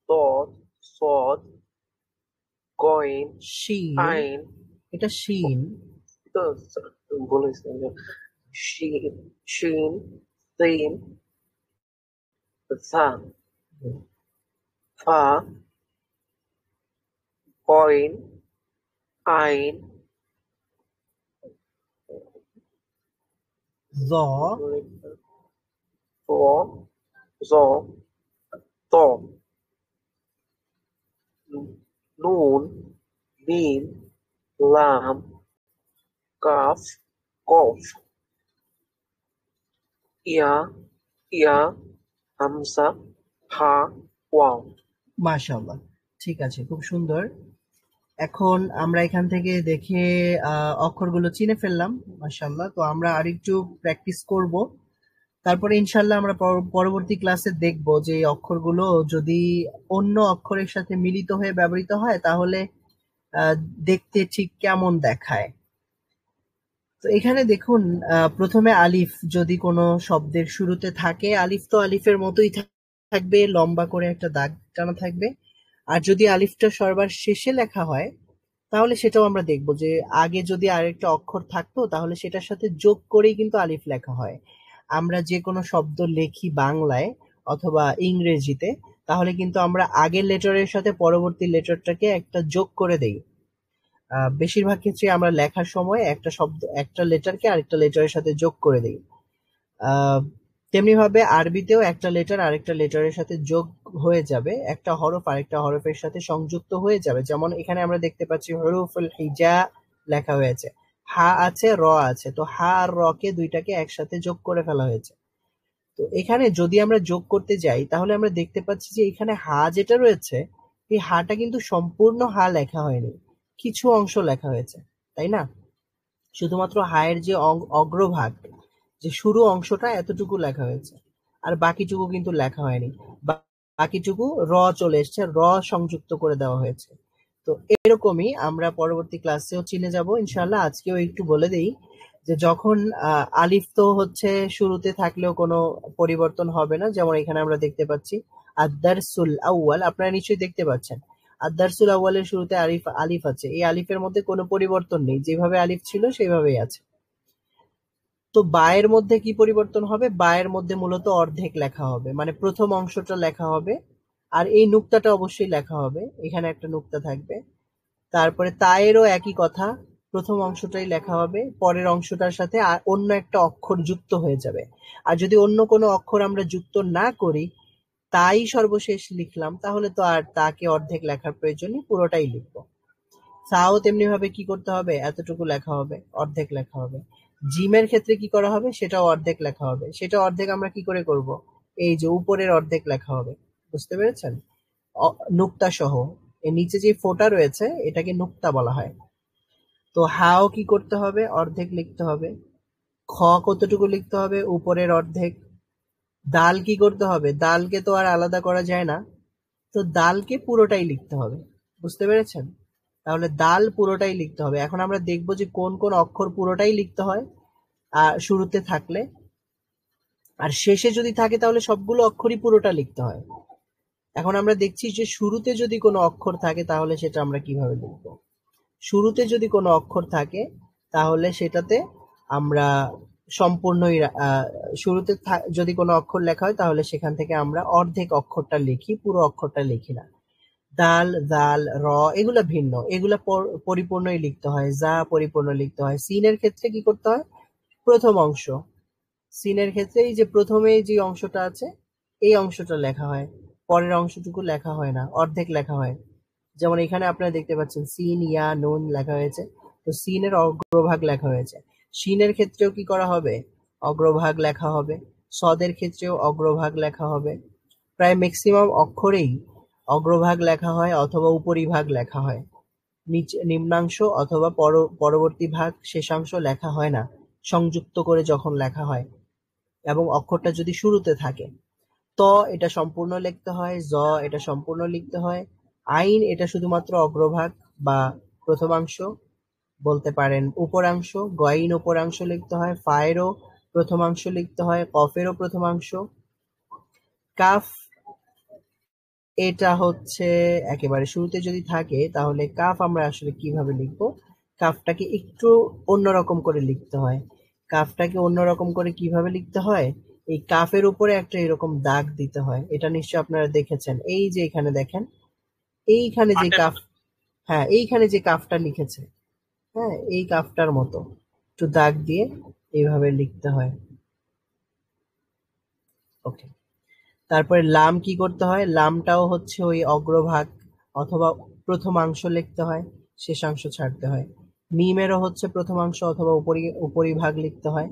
দদ সদ গইন শিন আইন এটা শিন তো বলেছেন শিন শিন সিন সা ফা গইন আইন জ ত জ ত নুন মিম লাম কাফ কফ ইয়া ইয়া হামসা হা ওয়াও মাশাআল্লাহ ঠিক আছে খুব সুন্দর এখন আমরা এখান থেকে দেখে অক্ষরগুলো চিনে ফেললাম মাশাআল্লাহ তো আমরা আরেকটু প্র্যাকটিস করব তারপরে ইনশাল্লাহ আমরা পরবর্তী ক্লাসে দেখব যে এই অক্ষরগুলো যদি অন্য অক্ষরের সাথে মিলিত হয়ে ব্যবহৃত হয় তাহলে আহ, দেখতে ঠিক কেমন দেখায় তো এখানে দেখুন প্রথমে আলিফ যদি কোনো শব্দের শুরুতে থাকে আলিফ তো আলিফের মতোই থাকবে লম্বা করে একটা দাগ টানা থাকবে আর যদি আলিফটা সবার শেষে লেখা হয় তাহলে সেটাও আমরা দেখব যে আগে যদি আরেকটা অক্ষর থাকতো তাহলে সেটার সাথে যোগ করেই কিন্তু আলিফ লেখা হয় আমরা যে কোনো শব্দ লিখি বাংলায় অথবা ইংরেজিতে তাহলে কিন্তু আমরা আগের লেটারের সাথে পরবর্তী লেটারটাকে একটা যোগ করে দেই বেশিরভাগ ক্ষেত্রে আমরা লেখার সময় একটা শব্দ একটা লেটারকে আরেকটা লেটারের সাথে যোগ করে দিই তেমনি ভাবে আরবিতেও একটা লেটার আরেকটা লেটারের সাথে যোগ হয়ে যাবে একটা হরফ আরেকটা হরফের সাথে সংযুক্ত হয়ে যাবে যেমন এখানে আমরা দেখতে পাচ্ছি হরুফুল হিজা লেখা হয়েছে হা আছে র আছে তো হা আর র কে দুইটাকে একসাথে যোগ করে ফেলা হয়েছে তো এখানে যদি আমরা যোগ করতে যাই তাহলে আমরা দেখতে পাচ্ছি যে এখানে হা যেটা রয়েছে এই হাটা কিন্তু সম্পূর্ণ হা লেখা হয়নি কিছু অংশ লেখা হয়েছে তাই না শুধুমাত্র হায়ের যে অগ্রভাগ যে শুরু অংশটা এতটুকু লেখা হয়েছে আর বাকিটুকু কিন্তু লেখা হয়নি বাকিটুকু র চলে এসছে র সংযুক্ত করে দেওয়া হয়েছে তো এরকমই আমরা পরবর্তী ক্লাসেও চিনে যাব ইনশাল্লাহ আজকেও একটু বলে দেই যে যখন আলিফ তো হচ্ছে শুরুতে থাকলেও কোনো পরিবর্তন হবে না যেমন এখানে আমরা দেখতে পাচ্ছি আদ-দারসুল আউয়াল আপনারা নিশ্চয়ই দেখতে পাচ্ছেন আদ-দারসুল আউয়ালের শুরুতে আলিফ আছে এই আলিফের মধ্যে কোনো পরিবর্তন নেই যেভাবে আলিফ ছিল সেভাবেই আছে তো বায়ের মধ্যে কি পরিবর্তন হবে বায়ের মধ্যে মূলত অর্ধেক লেখা হবে মানে প্রথম অংশটা লেখা হবে আর এই নুক্তাটা অবশ্যই লেখা হবে এখানে একটা নুক্তা থাকবে তারপরে তায়েরও একই কথা প্রথম অংশটাই লেখা হবে পরের অংশটার সাথে আর অন্য একটা অক্ষর যুক্ত হয়ে যাবে আর যদি অন্য কোনো অক্ষর আমরা যুক্ত না করি তাই সর্বশেষ লিখলাম তাহলে তো আর তাকে অর্ধেক লেখার প্রয়োজন নেই পুরোটাই লিখবো সাও তেমনি ভাবে কি করতে হবে এতটুকু লেখা হবে অর্ধেক লেখা হবে জিমের ক্ষেত্রে কি করা হবে সেটাও অর্ধেক লেখা হবে সেটা অর্ধেক আমরা কি করে করব এই যে উপরের অর্ধেক লেখা হবে বুঝতে পেরেছেন নুক্তা সহ এর নিচে যে ফোঁটা রয়েছে এটাকে নুক্তা বলা হয় তো হাও কি করতে হবে অর্ধেক লিখতে হবে খ কতটুকু লিখতে হবে উপরের অর্ধেক দাল কি করতে হবে দালকে তো আর আলাদা করা যায় না তো দালকে পুরোটাই লিখতে হবে বুঝতে পেরেছেন তাহলে দাল পুরোটাই লিখতে হবে এখন আমরা দেখব যে কোন কোন অক্ষর পুরোটাই লিখতে হয় শুরুতে থাকলে আর শেষে যদি থাকে তাহলে সবগুলো অক্ষরই পুরোটা লিখতে হয় এখন আমরা দেখছি যে শুরুতে যদি কোনো অক্ষর থাকে তাহলে সেটা আমরা কিভাবে লিখব শুরুতে যদি কোনো অক্ষর থাকে তাহলে সেটাতে আমরা সম্পূর্ণই শুরুতে যদি কোনো অক্ষর লেখা হয় তাহলে সেখান থেকে আমরা অর্ধেক অক্ষরটা লিখি পুরো অক্ষরটা লিখি না দাল জাল র এগুলা ভিন্ন এগুলা পরিপূর্ণই লিখতে হয় যা পরিপূর্ণ লিখতে হয় সিনের ক্ষেত্রে কি করতে হয় প্রথম অংশ সিনের ক্ষেত্রে এই যে প্রথমে যে অংশটা আছে এই অংশটা লেখা হয় পরের অংশটুকু লেখা হয় না অর্ধেক লেখা হয় যেমন এখানে আপনারা দেখতে পাচ্ছেন সিন ইয়া নুন লেখা হয়েছে তো সিনের অগ্রভাগ লেখা হয়েছে শিনের ক্ষেত্রেও কি করা হবে অগ্রভাগ লেখা হবে সদের ক্ষেত্রেও অগ্রভাগ লেখা হবে প্রায় ম্যাক্সিমাম অক্ষরেই অগ্রভাগ লেখা হয় অথবা উপরিভাগ লেখা হয় নিম্নাংশ অথবা পরবর্তী ভাগ শেষাংশ লেখা হয় না সংযুক্ত করে যখন লেখা হয় এবং অক্ষরটা যদি শুরুতে থাকে ত এটা সম্পূর্ণ লিখতে হয় জ এটা সম্পূর্ণ লিখতে হয় আইন এটা শুধুমাত্র অগ্রভাগ বা প্রথমাংশ, বলতে পারেন উপরাংশ। গইন উপরাংশ লিখতে হয়, ফায়েরও প্রথমাংশ লিখতে হয়, কফেরও প্রথমাংশ। কাফ এটা হচ্ছে একেবারে শুরুতে যদি থাকে তাহলে কাফ আমরা আসলে কিভাবে লিখবো? কাফটাকে একটু অন্যরকম করে লিখতে হয়। কাফটাকে অন্যরকম করে কিভাবে লিখতে হয়? এই কাফের উপরে একটা এরকম দাগ দিতে হয়। এটা নিশ্চয়ই আপনারা দেখেছেন। এই যে এখানে দেখেন, এইখানে যে হাতের কাফ, মতো। হ্যাঁ এইখানে যে কাফটা লিখেছে, হ্যাঁ এই কাফটার মতো একটু দাগ দিয়ে এইভাবে লিখতে হয়। ওকে, তারপরে লাম কি করতে হয়? লামটাও হচ্ছে ওই অগ্রভাগ অথবা প্রথমাংশ লিখতে হয়, শেষাংশ ছাড়তে হয়। মিমেরও হচ্ছে প্রথমাংশ অথবা উপরিভাগ লিখতে হয়।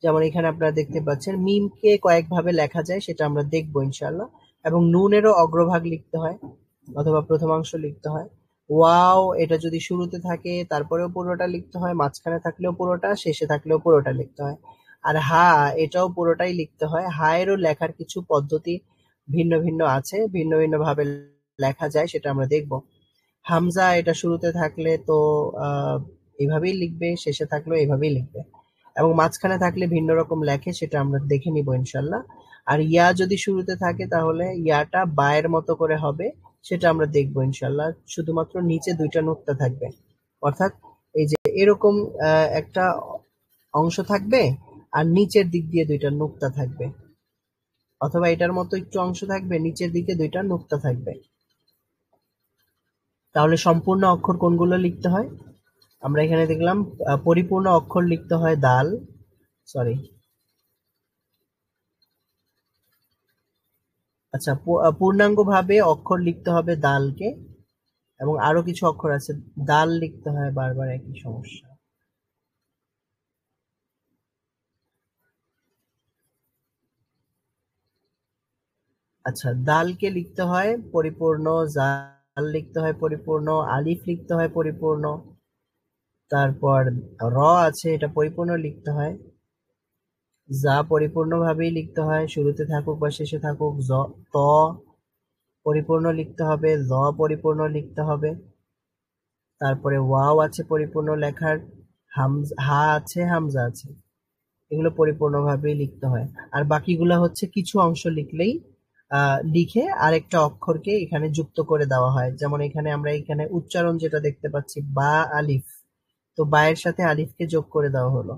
যেমন এখানে আপনারা দেখতে পাচ্ছেন, মিমকে কয়েকভাবে লেখা যায় সেটা আমরা দেখবো ইনশাল্লাহ। এবং নুনেরও অগ্রভাগ লিখতে হয় অথবা প্রথমাংশ লিখতে হয়। ওয়াও এটা যদি শুরুতে থাকে তারপরেও পুরোটা লিখতে হয়, মাঝখানে থাকলেও পুরোটা, শেষে থাকলেও পুরোটা লিখতে হয়। আর হা এটাও পুরোটাই লিখতে হয়। হা এরও লেখার কিছু পদ্ধতি ভিন্ন ভিন্ন আছে, ভিন্ন ভিন্ন ভাবে লেখা যায় সেটা আমরা দেখব। হামজা এটা শুরুতে থাকলে তো এইভাবেই লিখবে, শেষে থাকলেও এইভাবেই লিখবে, এবং মাঝখানে থাকলে ভিন্ন রকম লেখে সেটা আমরা দেখে নিব ইনশাল্লাহ। আর ইয়া যদি শুরুতে থাকে তাহলে ইয়াটা বায়ের মতো করে হবে, সেটা আমরা দেখবো ইনশাল্লাহ। শুধুমাত্র নিচে দুইটা নুক্তা থাকবে, অর্থাৎ এই যে এরকম একটা অংশ থাকবে আর নিচের দিক দিয়ে দুইটা নুক্তা থাকবে, অথবা এটার মতো একটু অংশ থাকবে, নিচের দিকে দুইটা নুক্তা থাকবে। তাহলে সম্পূর্ণ অক্ষর কোনগুলো লিখতে হয়? আমরা এখানে দেখলাম পরিপূর্ণ অক্ষর লিখতে হয় দাল, সরি আচ্ছা, পূর্ণাঙ্গ ভাবে অক্ষর লিখতে হবে দালকে, এবং আরো কিছু অক্ষর আছে দাল লিখতে হয় বারবার, একই সমস্যা। আচ্ছা, দালকে লিখতে হয় পরিপূর্ণ, জাল লিখতে হয় পরিপূর্ণ, আলিফ লিখতে হয় পরিপূর্ণ, তারপর র আছে এটা পরিপূর্ণ লিখতে হয়, যা পরিপূর্ণভাবেই লিখতে হয়, শুরুতে থাকুক বা শেষে থাকুক। ত পরিপূর্ণ লিখতে হবে, জ পরিপূর্ণ লিখতে হবে, তারপরে ওয়াও আছে পরিপূর্ণ লেখার, হা আছে, হামজা আছে, এগুলো পরিপূর্ণভাবেই লিখতে হয়। আর বাকিগুলা হচ্ছে কিছু অংশ লিখলেই লিখে আরেকটা অক্ষরকে এখানে যুক্ত করে দেওয়া হয়। যেমন এখানে আমরা এখানে উচ্চারণ যেটা দেখতে পাচ্ছি বা আলিফ, তো বায়ের সাথে আলিফকে যোগ করে দেওয়া হলো।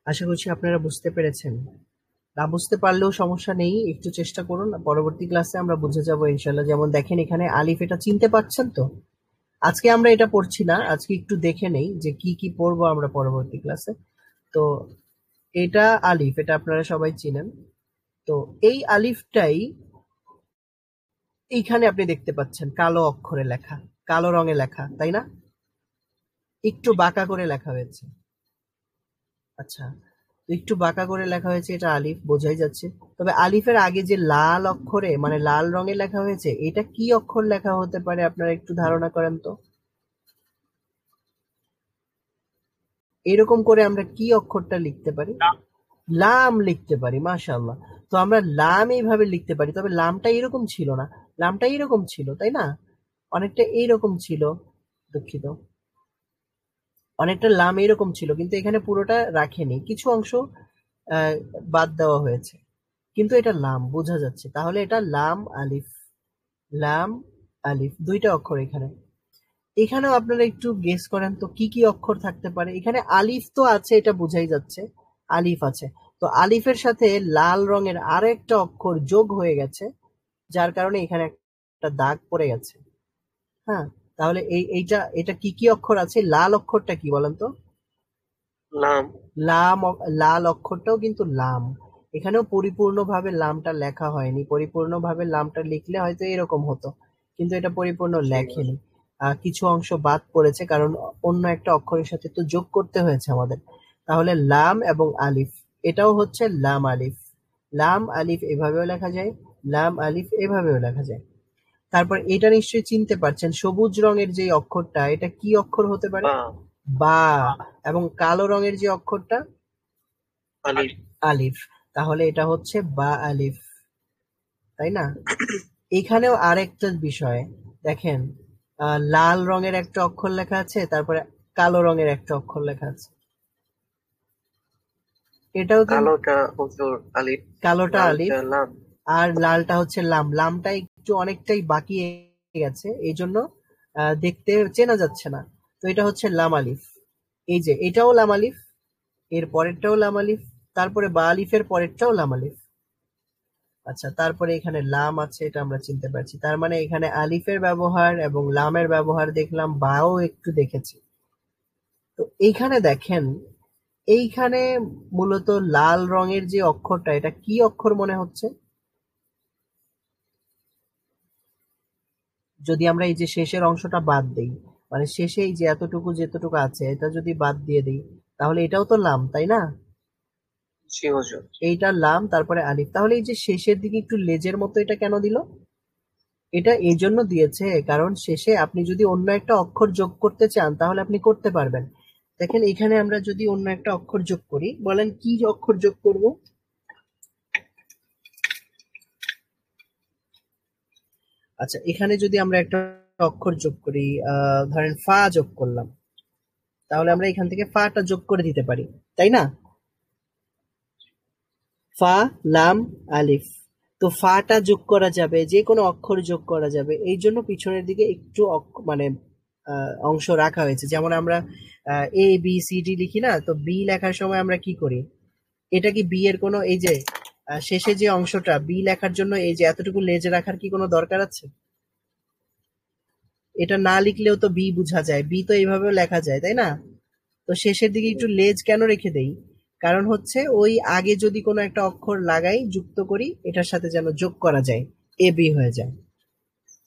আশা করছি আপনারা বুঝতে পেরেছেন। না বুঝতে পারলেও সমস্যা নেই, একটু চেষ্টা করুন, পরবর্তী ক্লাসে আমরা বুঝে যাবো ইনশাল্লাহ। যেমন দেখেন এখানে আলিফ, এটা চিনতে পারছেন তো? আজকে আমরা এটা পড়ছি না, আজকে একটু দেখে নেই যে কি কি পড়বো আমরা পরবর্তী ক্লাসে। তো এটা আলিফ, এটা আপনারা সবাই চিনেন। তো এই আলিফটাই এইখানে আপনি দেখতে পাচ্ছেন কালো অক্ষরে লেখা, কালো রঙে লেখা, তাই না? একটু বাঁকা করে লেখা হয়েছে। আচ্ছা, তো একটু বাঁকা করে লেখা হয়েছে, এটা আলিফ বোঝাই যাচ্ছে। তবে আলিফের আগে যে লাল অক্ষরে মানে লাল রঙে লেখা হয়েছে, এটা কি অক্ষর লেখা হতে পারে আপনারা একটু ধারণা করেন তো? এরকম করে আমরা কি অক্ষরটা লিখতে পারি? লাম লিখতে পারি, মাশাআল্লাহ। তো আমরা লাম এইভাবে লিখতে পারি, তবে লামটা এরকম ছিল না, লামটা এরকম ছিল, তাই না? অনেকটা এইরকম ছিল, দুঃখিত, অনেকটা লাম এরকম ছিল, কিন্তু এখানে পুরোটা রাখেনি, কিছু অংশ আহ, বাদ দেওয়া হয়েছে, কিন্তু এটা লাম বোঝা যাচ্ছে। তাহলে এটা লাম আলিফ, লাম আলিফ দুইটা অক্ষর এখানে। এখানেও আপনারা একটু গেস করেন তো কি কি অক্ষর থাকতে পারে? এখানে আলিফ তো আছে, এটা বোঝাই যাচ্ছে, আলিফ আছে। তো আলিফের সাথে লাল রঙের আরো একটা অক্ষর যোগ হয়ে গেছে, যার কারণে এখানে একটা দাগ পড়ে গেছে। হ্যাঁ, তাহলে এইটা এটা কি কি অক্ষর আছে? লাল অক্ষরটা কি বলেন তো? লাম। লাম, লাল অক্ষরটাও কিন্তু লাম। এখানেও পরিপূর্ণভাবে লামটা লেখা হয়নি, পরিপূর্ণভাবে লামটা লিখলে হয়তো এরকম হতো, কিন্তু এটা পরিপূর্ণ লেখেনি। কিছু অংশ বাদ পড়েছে কারণ অন্য একটা অক্ষরের সাথে তো যোগ করতে হয়েছে আমাদের। তাহলে লাম এবং আলিফ, এটাও হচ্ছে লাম আলিফ। লাম আলিফ এভাবেও লেখা যায়, লাম আলিফ এভাবেও লেখা যায়। তারপর এটা নিশ্চয়ই চিনতে পারছেন, সবুজ রঙের যে অক্ষরটা, এটা কি অক্ষর হতে পারে? বা। বা। এবং কালো রঙের যে অক্ষরটা, আলিফ। আলিফ, তাহলে এটা হচ্ছে বা আলিফ। তাই না? এখানেও আরেকটা বিষয় দেখেন, লাল রঙের একটা অক্ষর লেখা আছে, তারপরে কালো রঙের একটা অক্ষর লেখা আছে। এটাও কিন্তু কালোটা হুজুর আলিফ, কালোটা আলিফ লালটা লাম। আর লালটা হচ্ছে লাম। লামটা একটু অনেকটাই বাকি গেছে, এই জন্য দেখতে চেনা যাচ্ছে না। তো এটা হচ্ছে লাম আলিফ। এই যে এটাও লাম আলিফ, এর পরেরটাও লাম আলিফ, তারপরে বা আলিফের পরেরটাও লাম আলিফ। আচ্ছা, তারপরে এখানে লাম আছে, এটা আমরা চিনতে পারছি। তার মানে এখানে আলিফের ব্যবহার এবং লামের ব্যবহার দেখলাম, বাও একটু দেখেছি। তো এইখানে দেখেন, এইখানে মূলত লাল রঙের যে অক্ষরটা, এটা কি অক্ষর মনে হচ্ছে? যদি আমরা এই যে শেষের অংশটা বাদ দেই, মানে শেষে এই যে এতটুকু যেতটুকু আছে এটা যদি বাদ দিয়ে দিই, তাহলে এটাও তো লাম, তাই না? জি হুজুর। এইটা লাম, তারপরে আলিফ। তাহলে এই যে শেষের দিকে একটু লেজের মতো এটা কেন দিল? এটা এই জন্য দিয়েছে কারণ শেষে আপনি যদি অন্য একটা অক্ষর যোগ করতে চান তাহলে আপনি করতে পারবেন। দেখেন এখানে আমরা যদি অন্য একটা অক্ষর যোগ করি, বলেন কি অক্ষর যোগ করব? আচ্ছা, এখানে যদি আমরা একটা অক্ষর যোগ করি, ধরেন ফা যোগ করলাম, তাহলে আমরা এখান থেকে ফাটা যোগ করে দিতে পারি, তাই না? ফা, লাম, আলিফ। তো ফাটা যোগ করা যাবে, যে কোনো অক্ষর যোগ করা যাবে, এই জন্য পিছনের দিকে একটু মানে অংশ রাখা হয়েছে। যেমন আমরা এ বি সি ডি লিখি না, তো বি লেখার সময় আমরা কি করি? এটা কি বি এর কোনো, এই যে শেষে যে অংশটা বি লেখার জন্য এই যে এতটুকু লেজ রাখার কি কোনো দরকার আছে? এটা না লিখলেও তো বি বোঝা যায়, বি তো এইভাবেও লেখা যায়, তাই না? তো শেষের দিকে একটু লেজ কেন রেখে দেই? কারণ হচ্ছে ওই আগে যদি কোনো একটা অক্ষর লাগাই, যুক্ত করি, এটার সাথে যেন যোগ করা যায়, এ বি হয়ে যায়।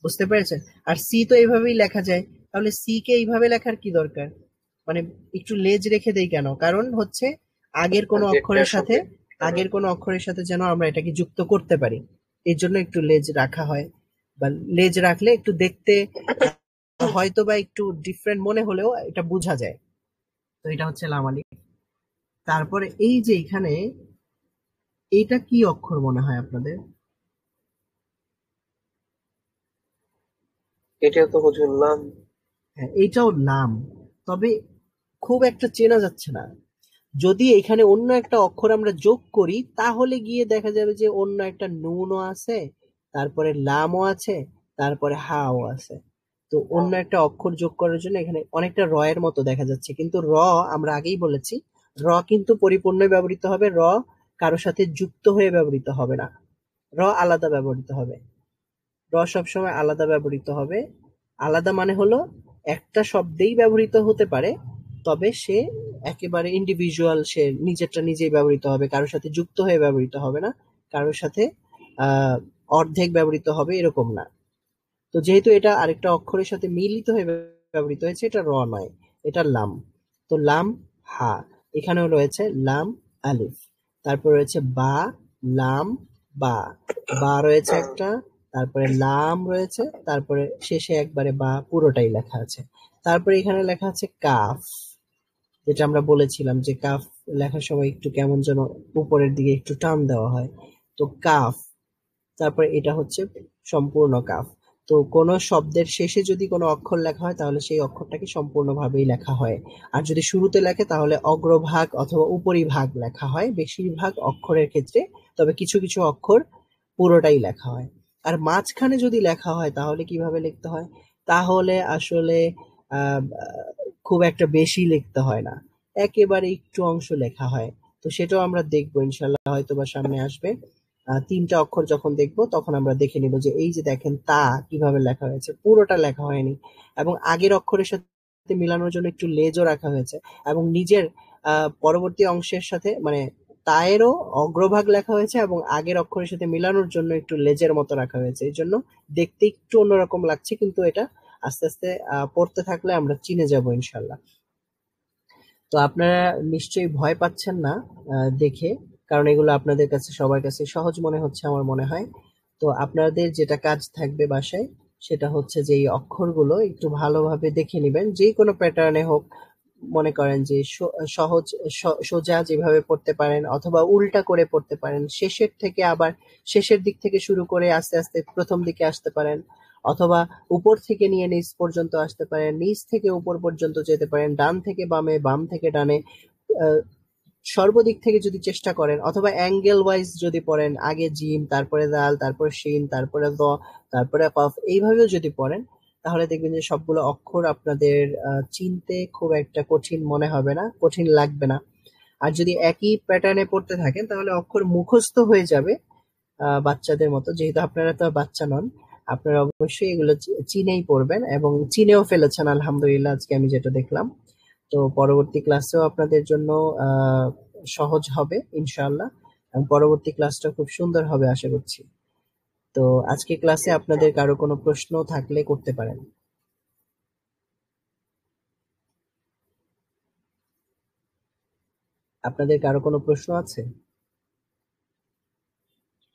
বুঝতে পেরেছেন? আর সি তো এইভাবেই লেখা যায়, তাহলে সি কে এইভাবে লেখার কি দরকার? মানে একটু লেজ রেখে দেই কেন? কারণ হচ্ছে আগের কোনো অক্ষরের জেডটার সাথে, সঙ্গে। আগের কোনো অক্ষরের সাথে যেন আমরা এটাকে যুক্ত করতে পারি, এর জন্য একটু লেজ রাখা হয়। বা লেজ রাখলে একটু দেখতে হয়তো বা একটু ডিফারেন্ট মনে হলেও এটা বোঝা যায়। তো এটা হচ্ছে লামালি। তারপরে এই যে এখানে, এইটা কি অক্ষর মনে হয় আপনাদের? এটাও তো হুজুর লাম। হ্যাঁ, এইটাও লাম, তবে খুব একটা চেনা যাচ্ছে না। যদি এখানে অন্য একটা অক্ষর আমরা যোগ করি তাহলে গিয়ে দেখা যাবে যে অন্য একটা নুনও আছে, তারপরে লামও আছে, তারপরে হাও আছে। তো অন্য একটা অক্ষর যোগ করার জন্য এখানে অনেকটা র এর মতো দেখা যাচ্ছে, কিন্তু র আমরা আগেই বলেছি র কিন্তু পরিপূর্ণ ব্যবহৃত হবে, র কারো সাথে যুক্ত হয়ে ব্যবহৃত হবে না, র আলাদা ব্যবহৃত হবে। র সবসময় আলাদা ব্যবহৃত হবে। আলাদা মানে হলো একটা শব্দেই ব্যবহৃত হতে পারে, তবে সে একেবারে ইন্ডিভিজুয়াল, সে নিজেরটা নিজেই ব্যবহৃত হবে, কারোর সাথে যুক্ত হয়ে ব্যবহৃত হবে না, কারোর সাথে আহ অর্ধেক ব্যবহৃত হবে এরকম না। তো যেহেতু এটা আরেকটা অক্ষরের সাথে মিলিত হয়ে ব্যবহৃত হয়েছে, এটা র নয়, এটা লাম। তো লাম, হা, এখানেও রয়েছে লাম, আলিফ, তারপর রয়েছে বা, লাম, বা, বা রয়েছে একটা, তারপরে লাম রয়েছে, তারপরে শেষে একবারে বা পুরোটাই লেখা আছে। তারপরে এখানে লেখা আছে কাফ, যেটা আমরা বলেছিলাম যে কাফ লেখার সময় একটু কেমন যেন উপরের দিকে একটু টান দেওয়া হয়। তো কাফ, তারপরে এটা হচ্ছে সম্পূর্ণ কাফ। তো কোনো শব্দের শেষে যদি কোনো অক্ষর লেখা হয় তাহলে সেই অক্ষরটাকে সম্পূর্ণভাবেই লেখা হয়। আর যদি শুরুতে লেখে তাহলে অগ্রভাগ অথবা উপরিভাগ লেখা হয় বেশিরভাগ অক্ষরের ক্ষেত্রে, তবে কিছু কিছু অক্ষর পুরোটাই লেখা হয়। আর মাঝখানে যদি লেখা হয় তাহলে কিভাবে লিখতে হয়? তাহলে আসলে আহ, খুব একটা বেশি লিখতে হয় না, একেবারে একটু অংশ লেখা হয়। তো সেটাও আমরা দেখবো ইনশাল্লাহ, হয়তো বা সামনে আসবে। তিনটা অক্ষর যখন দেখবো তখন আমরা দেখে নিব যে এই যে দেখেন তা কিভাবে লেখা হয়েছে, পুরোটা লেখা হয়নি, এবং আগের অক্ষরের সাথে মিলানোর জন্য একটু লেজও রাখা হয়েছে, এবং নিজের পরবর্তী অংশের সাথে মানে তায়েরও অগ্রভাগ লেখা হয়েছে এবং আগের অক্ষরের সাথে মিলানোর জন্য একটু লেজের মতো রাখা হয়েছে। এই জন্য দেখতে একটু অন্যরকম লাগছে, কিন্তু এটা আস্তে আস্তে পড়তে থাকলে আমরা চিনে যাব ইনশাল্লাহ। তো আপনারা নিশ্চয়ই ভয় পাচ্ছেন না দেখে, কারণ এগুলো আপনাদের কাছে সবার কাছে সহজ মনে হচ্ছে আমার মনে হয়। তো আপনাদের যেটা কাজ থাকবে বাসায়, সেটা হচ্ছে যে এই অক্ষরগুলো একটু ভালোভাবে দেখে নেবেন, যে কোনো প্যাটার্নে হোক, মনে করেন যে সহজ সোজা যেভাবে পড়তে পারেন অথবা উল্টা করে পড়তে পারেন, শেষের দিক থেকে শুরু করে আস্তে আস্তে প্রথম দিকে আসতে পারেন, অথবা উপর থেকে নিয়ে নিচ পর্যন্ত আসতে পারেন, নিচ থেকে উপর পর্যন্ত যেতে পারেন, ডান থেকে বামে, বাম থেকে ডানে, সর্বদিক থেকে যদি চেষ্টা করেন, অথবা অ্যাঙ্গেল ওয়াইজ যদি পড়েন, আগে জিম, তারপরে দাল, তারপরে শিন, তারপরে দ, তারপরে কফ, এইভাবেও যদি পড়েন, তাহলে দেখবেন যে সবগুলো অক্ষর আপনাদের চিনতে খুব একটা কঠিন মনে হবে না, কঠিন লাগবে না। আর যদি একই প্যাটার্নে পড়তে থাকেন তাহলে অক্ষর মুখস্থ হয়ে যাবে বাচ্চাদের মতো। যেহেতু আপনারা তো বাচ্চা নন, আপনারা অবশ্যই এগুলো চিনেই পড়বেন এবং চিনেও ফেলেছেন আলহামদুলিল্লাহ, আজকে আমি যেটা দেখলাম। তো পরবর্তী ক্লাসেও আপনাদের জন্য সহজ হবে ইনশাআল্লাহ, এবং পরবর্তী ক্লাসটা খুব সুন্দর হবে আশা করছি। তো আজকে ক্লাসে আপনাদের কারো কোনো প্রশ্ন থাকলে করতে পারেন। আপনাদের কারো কোনো প্রশ্ন আছে?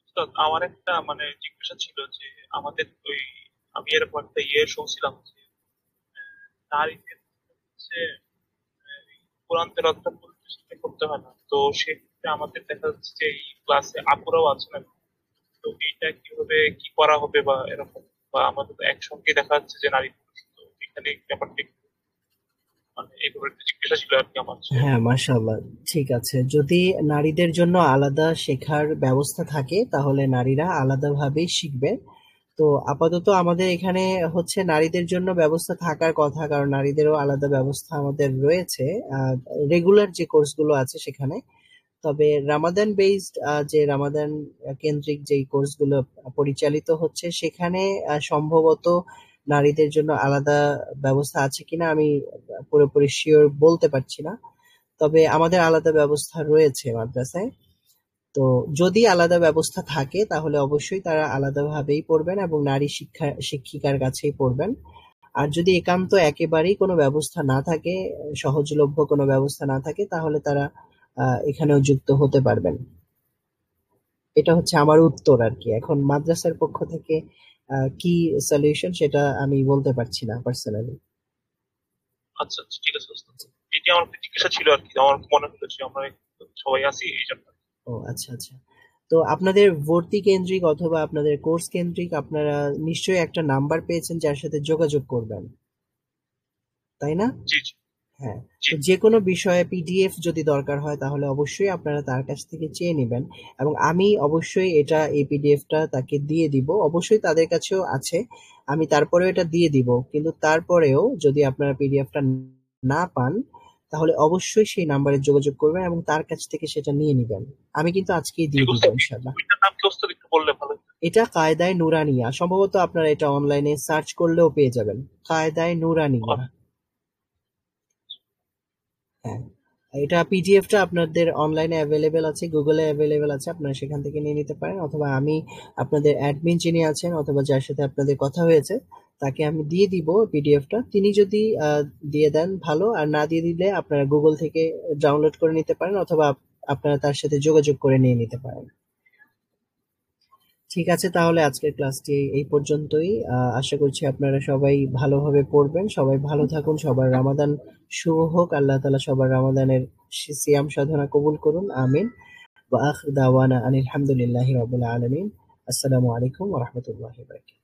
উস্তাদ, আমার একটা মানে জিজ্ঞাসা ছিল যে আমাদের ওই আমি এরকম একটা শুনছিলাম যে নারীদের হচ্ছে কোরআন তেলাওয়াতটা পরিবেশন করতে হয় না, তো সেক্ষেত্রে আমাদের দেখা যাচ্ছে যে এই ক্লাসে আপুরাও আছে না, তো এইটা কিভাবে কি করা হবে বা এরকম, বা আমাদের তো একসঙ্গে দেখা যাচ্ছে যে নারী পুরুষ, তো এখানে ব্যাপারটা মানে এইভাবে একটা জিজ্ঞাসা ছিল আর কি আমার যে। হ্যাঁ, মাশাআল্লাহ, ঠিক আছে। যদি নারীদের জন্য আলাদা শেখার ব্যবস্থা থাকে তাহলে নারীরা আলাদাভাবেই শিখবে। তো আপাতত আমাদের এখানে হচ্ছে নারীদের জন্য ব্যবস্থা থাকার কথা, কারণ নারীদেরও আলাদা ব্যবস্থা আমাদের রয়েছে রেগুলার যে কোর্সগুলো আছে সেখানে। তবে রামাদান বেসড যে রামাদান কেন্দ্রিক যেই কোর্সগুলো পরিচালিত হচ্ছে সেখানে সম্ভবত নারীদের জন্য আলাদা ব্যবস্থা আছে কিনা আমি পুরোপুরি শিওর বলতে পারছি না। তবে আমাদের আলাদা ব্যবস্থা রয়েছে মাদ্রাসায়। তো যদি আলাদা ব্যবস্থা থাকে তাহলে অবশ্যই তারা আলাদাভাবেই পড়বেন এবং নারী শিক্ষিকার কাছেই পড়বেন। আর যদি একান্ত একেবারেই কোনো ব্যবস্থা না থাকে, সহজলভ্য কোনো ব্যবস্থা না থাকে, তাহলে তারা এখানেও যুক্ত হতে পারবেন। এটা হচ্ছে আমার উত্তর আর কি। এখন মাদ্রাসার পক্ষ থেকে কি সলিউশন সেটা আমি বলতে পারছি না পার্সোনালি। আচ্ছা আচ্ছা, ঠিক আছে উস্তাদ। এটি আমার একটা জিজ্ঞাসা ছিল আর কি, আমার মনে হলো যে আমরা সবাই আছি এই জন্য। ও আচ্ছা আচ্ছা। তো আপনাদের ভর্তি কেন্দ্রিক অথবা আপনাদের কোর্স কেন্দ্রিক আপনারা নিশ্চয়ই একটা নাম্বার পেয়েছেন যার সাথে যোগাযোগ করবেন, তাই না? জি জি হ্যাঁ, জি। তো যে কোনো বিষয়ে পিডিএফ যদি দরকার হয় তাহলে অবশ্যই আপনারা তার কাছ থেকে চেয়ে নেবেন, এবং আমি অবশ্যই এই পিডিএফটা তাকে দিয়ে দিব। অবশ্যই তাদের কাছেও আছে, আমি তারপরেও এটা দিয়ে দিব। কিন্তু তারপরেও যদি আপনারা পিডিএফটা না পান তাহলে অবশ্যই সেই নাম্বারে যোগাযোগ করবেন এবং তার কাছ থেকে সেটা নিয়ে নেবেন। আমি কিন্তু আজকেই ঠিক দিয়ে দিব উস্তাদ, ইনশাআল্লাহ। ওইটার নাম কি উস্তাদ একটু বললে ভালো হতো। এটা কায়দায় নুরানিয়া, সম্ভবত আপনারা এটা অনলাইনে সার্চ করলেও পেয়ে যাবেন, কায়দায় নুরানিয়া। হ্যাঁ, এটা পিডিএফটা আপনাদের অনলাইনে অ্যাভেলেবেল আছে, গুগলে অ্যাভেলেবেল আছে, আপনারা সেখান থেকে নিয়ে নিতে পারেন, অথবা আমি আপনাদের অ্যাডমিন যিনি আছেন অথবা যার সাথে আপনাদের কথা হয়েছে তাকে আমি দিয়ে দিব পিডিএফটা। তিনি যদি দিয়ে দেন ভালো, আর না দিয়ে দিলে আপনারা গুগল থেকে ডাউনলোড করে নিতে পারেন, অথবা আপনারা তার সাথে যোগাযোগ করে নিয়ে নিতে পারেন। ঠিক আছে, তাহলে আজকের ক্লাসটি এই পর্যন্তই। আশা করছি আপনারা সবাই ভালোভাবে পড়বেন, সবাই ভালো থাকুন, সবার রামাদান শুভ হোক, আল্লাহ তাআলা সবার রামাদানের সিয়াম সাধনা কবুল করুন, আমিন। ওয়া আখির দাওয়ানা আনিল হামদুলিল্লাহি রাব্বিল আলামিন। আসসালামু আলাইকুম ওয়া রাহমাতুল্লাহি ওয়া বারাকাতুহু।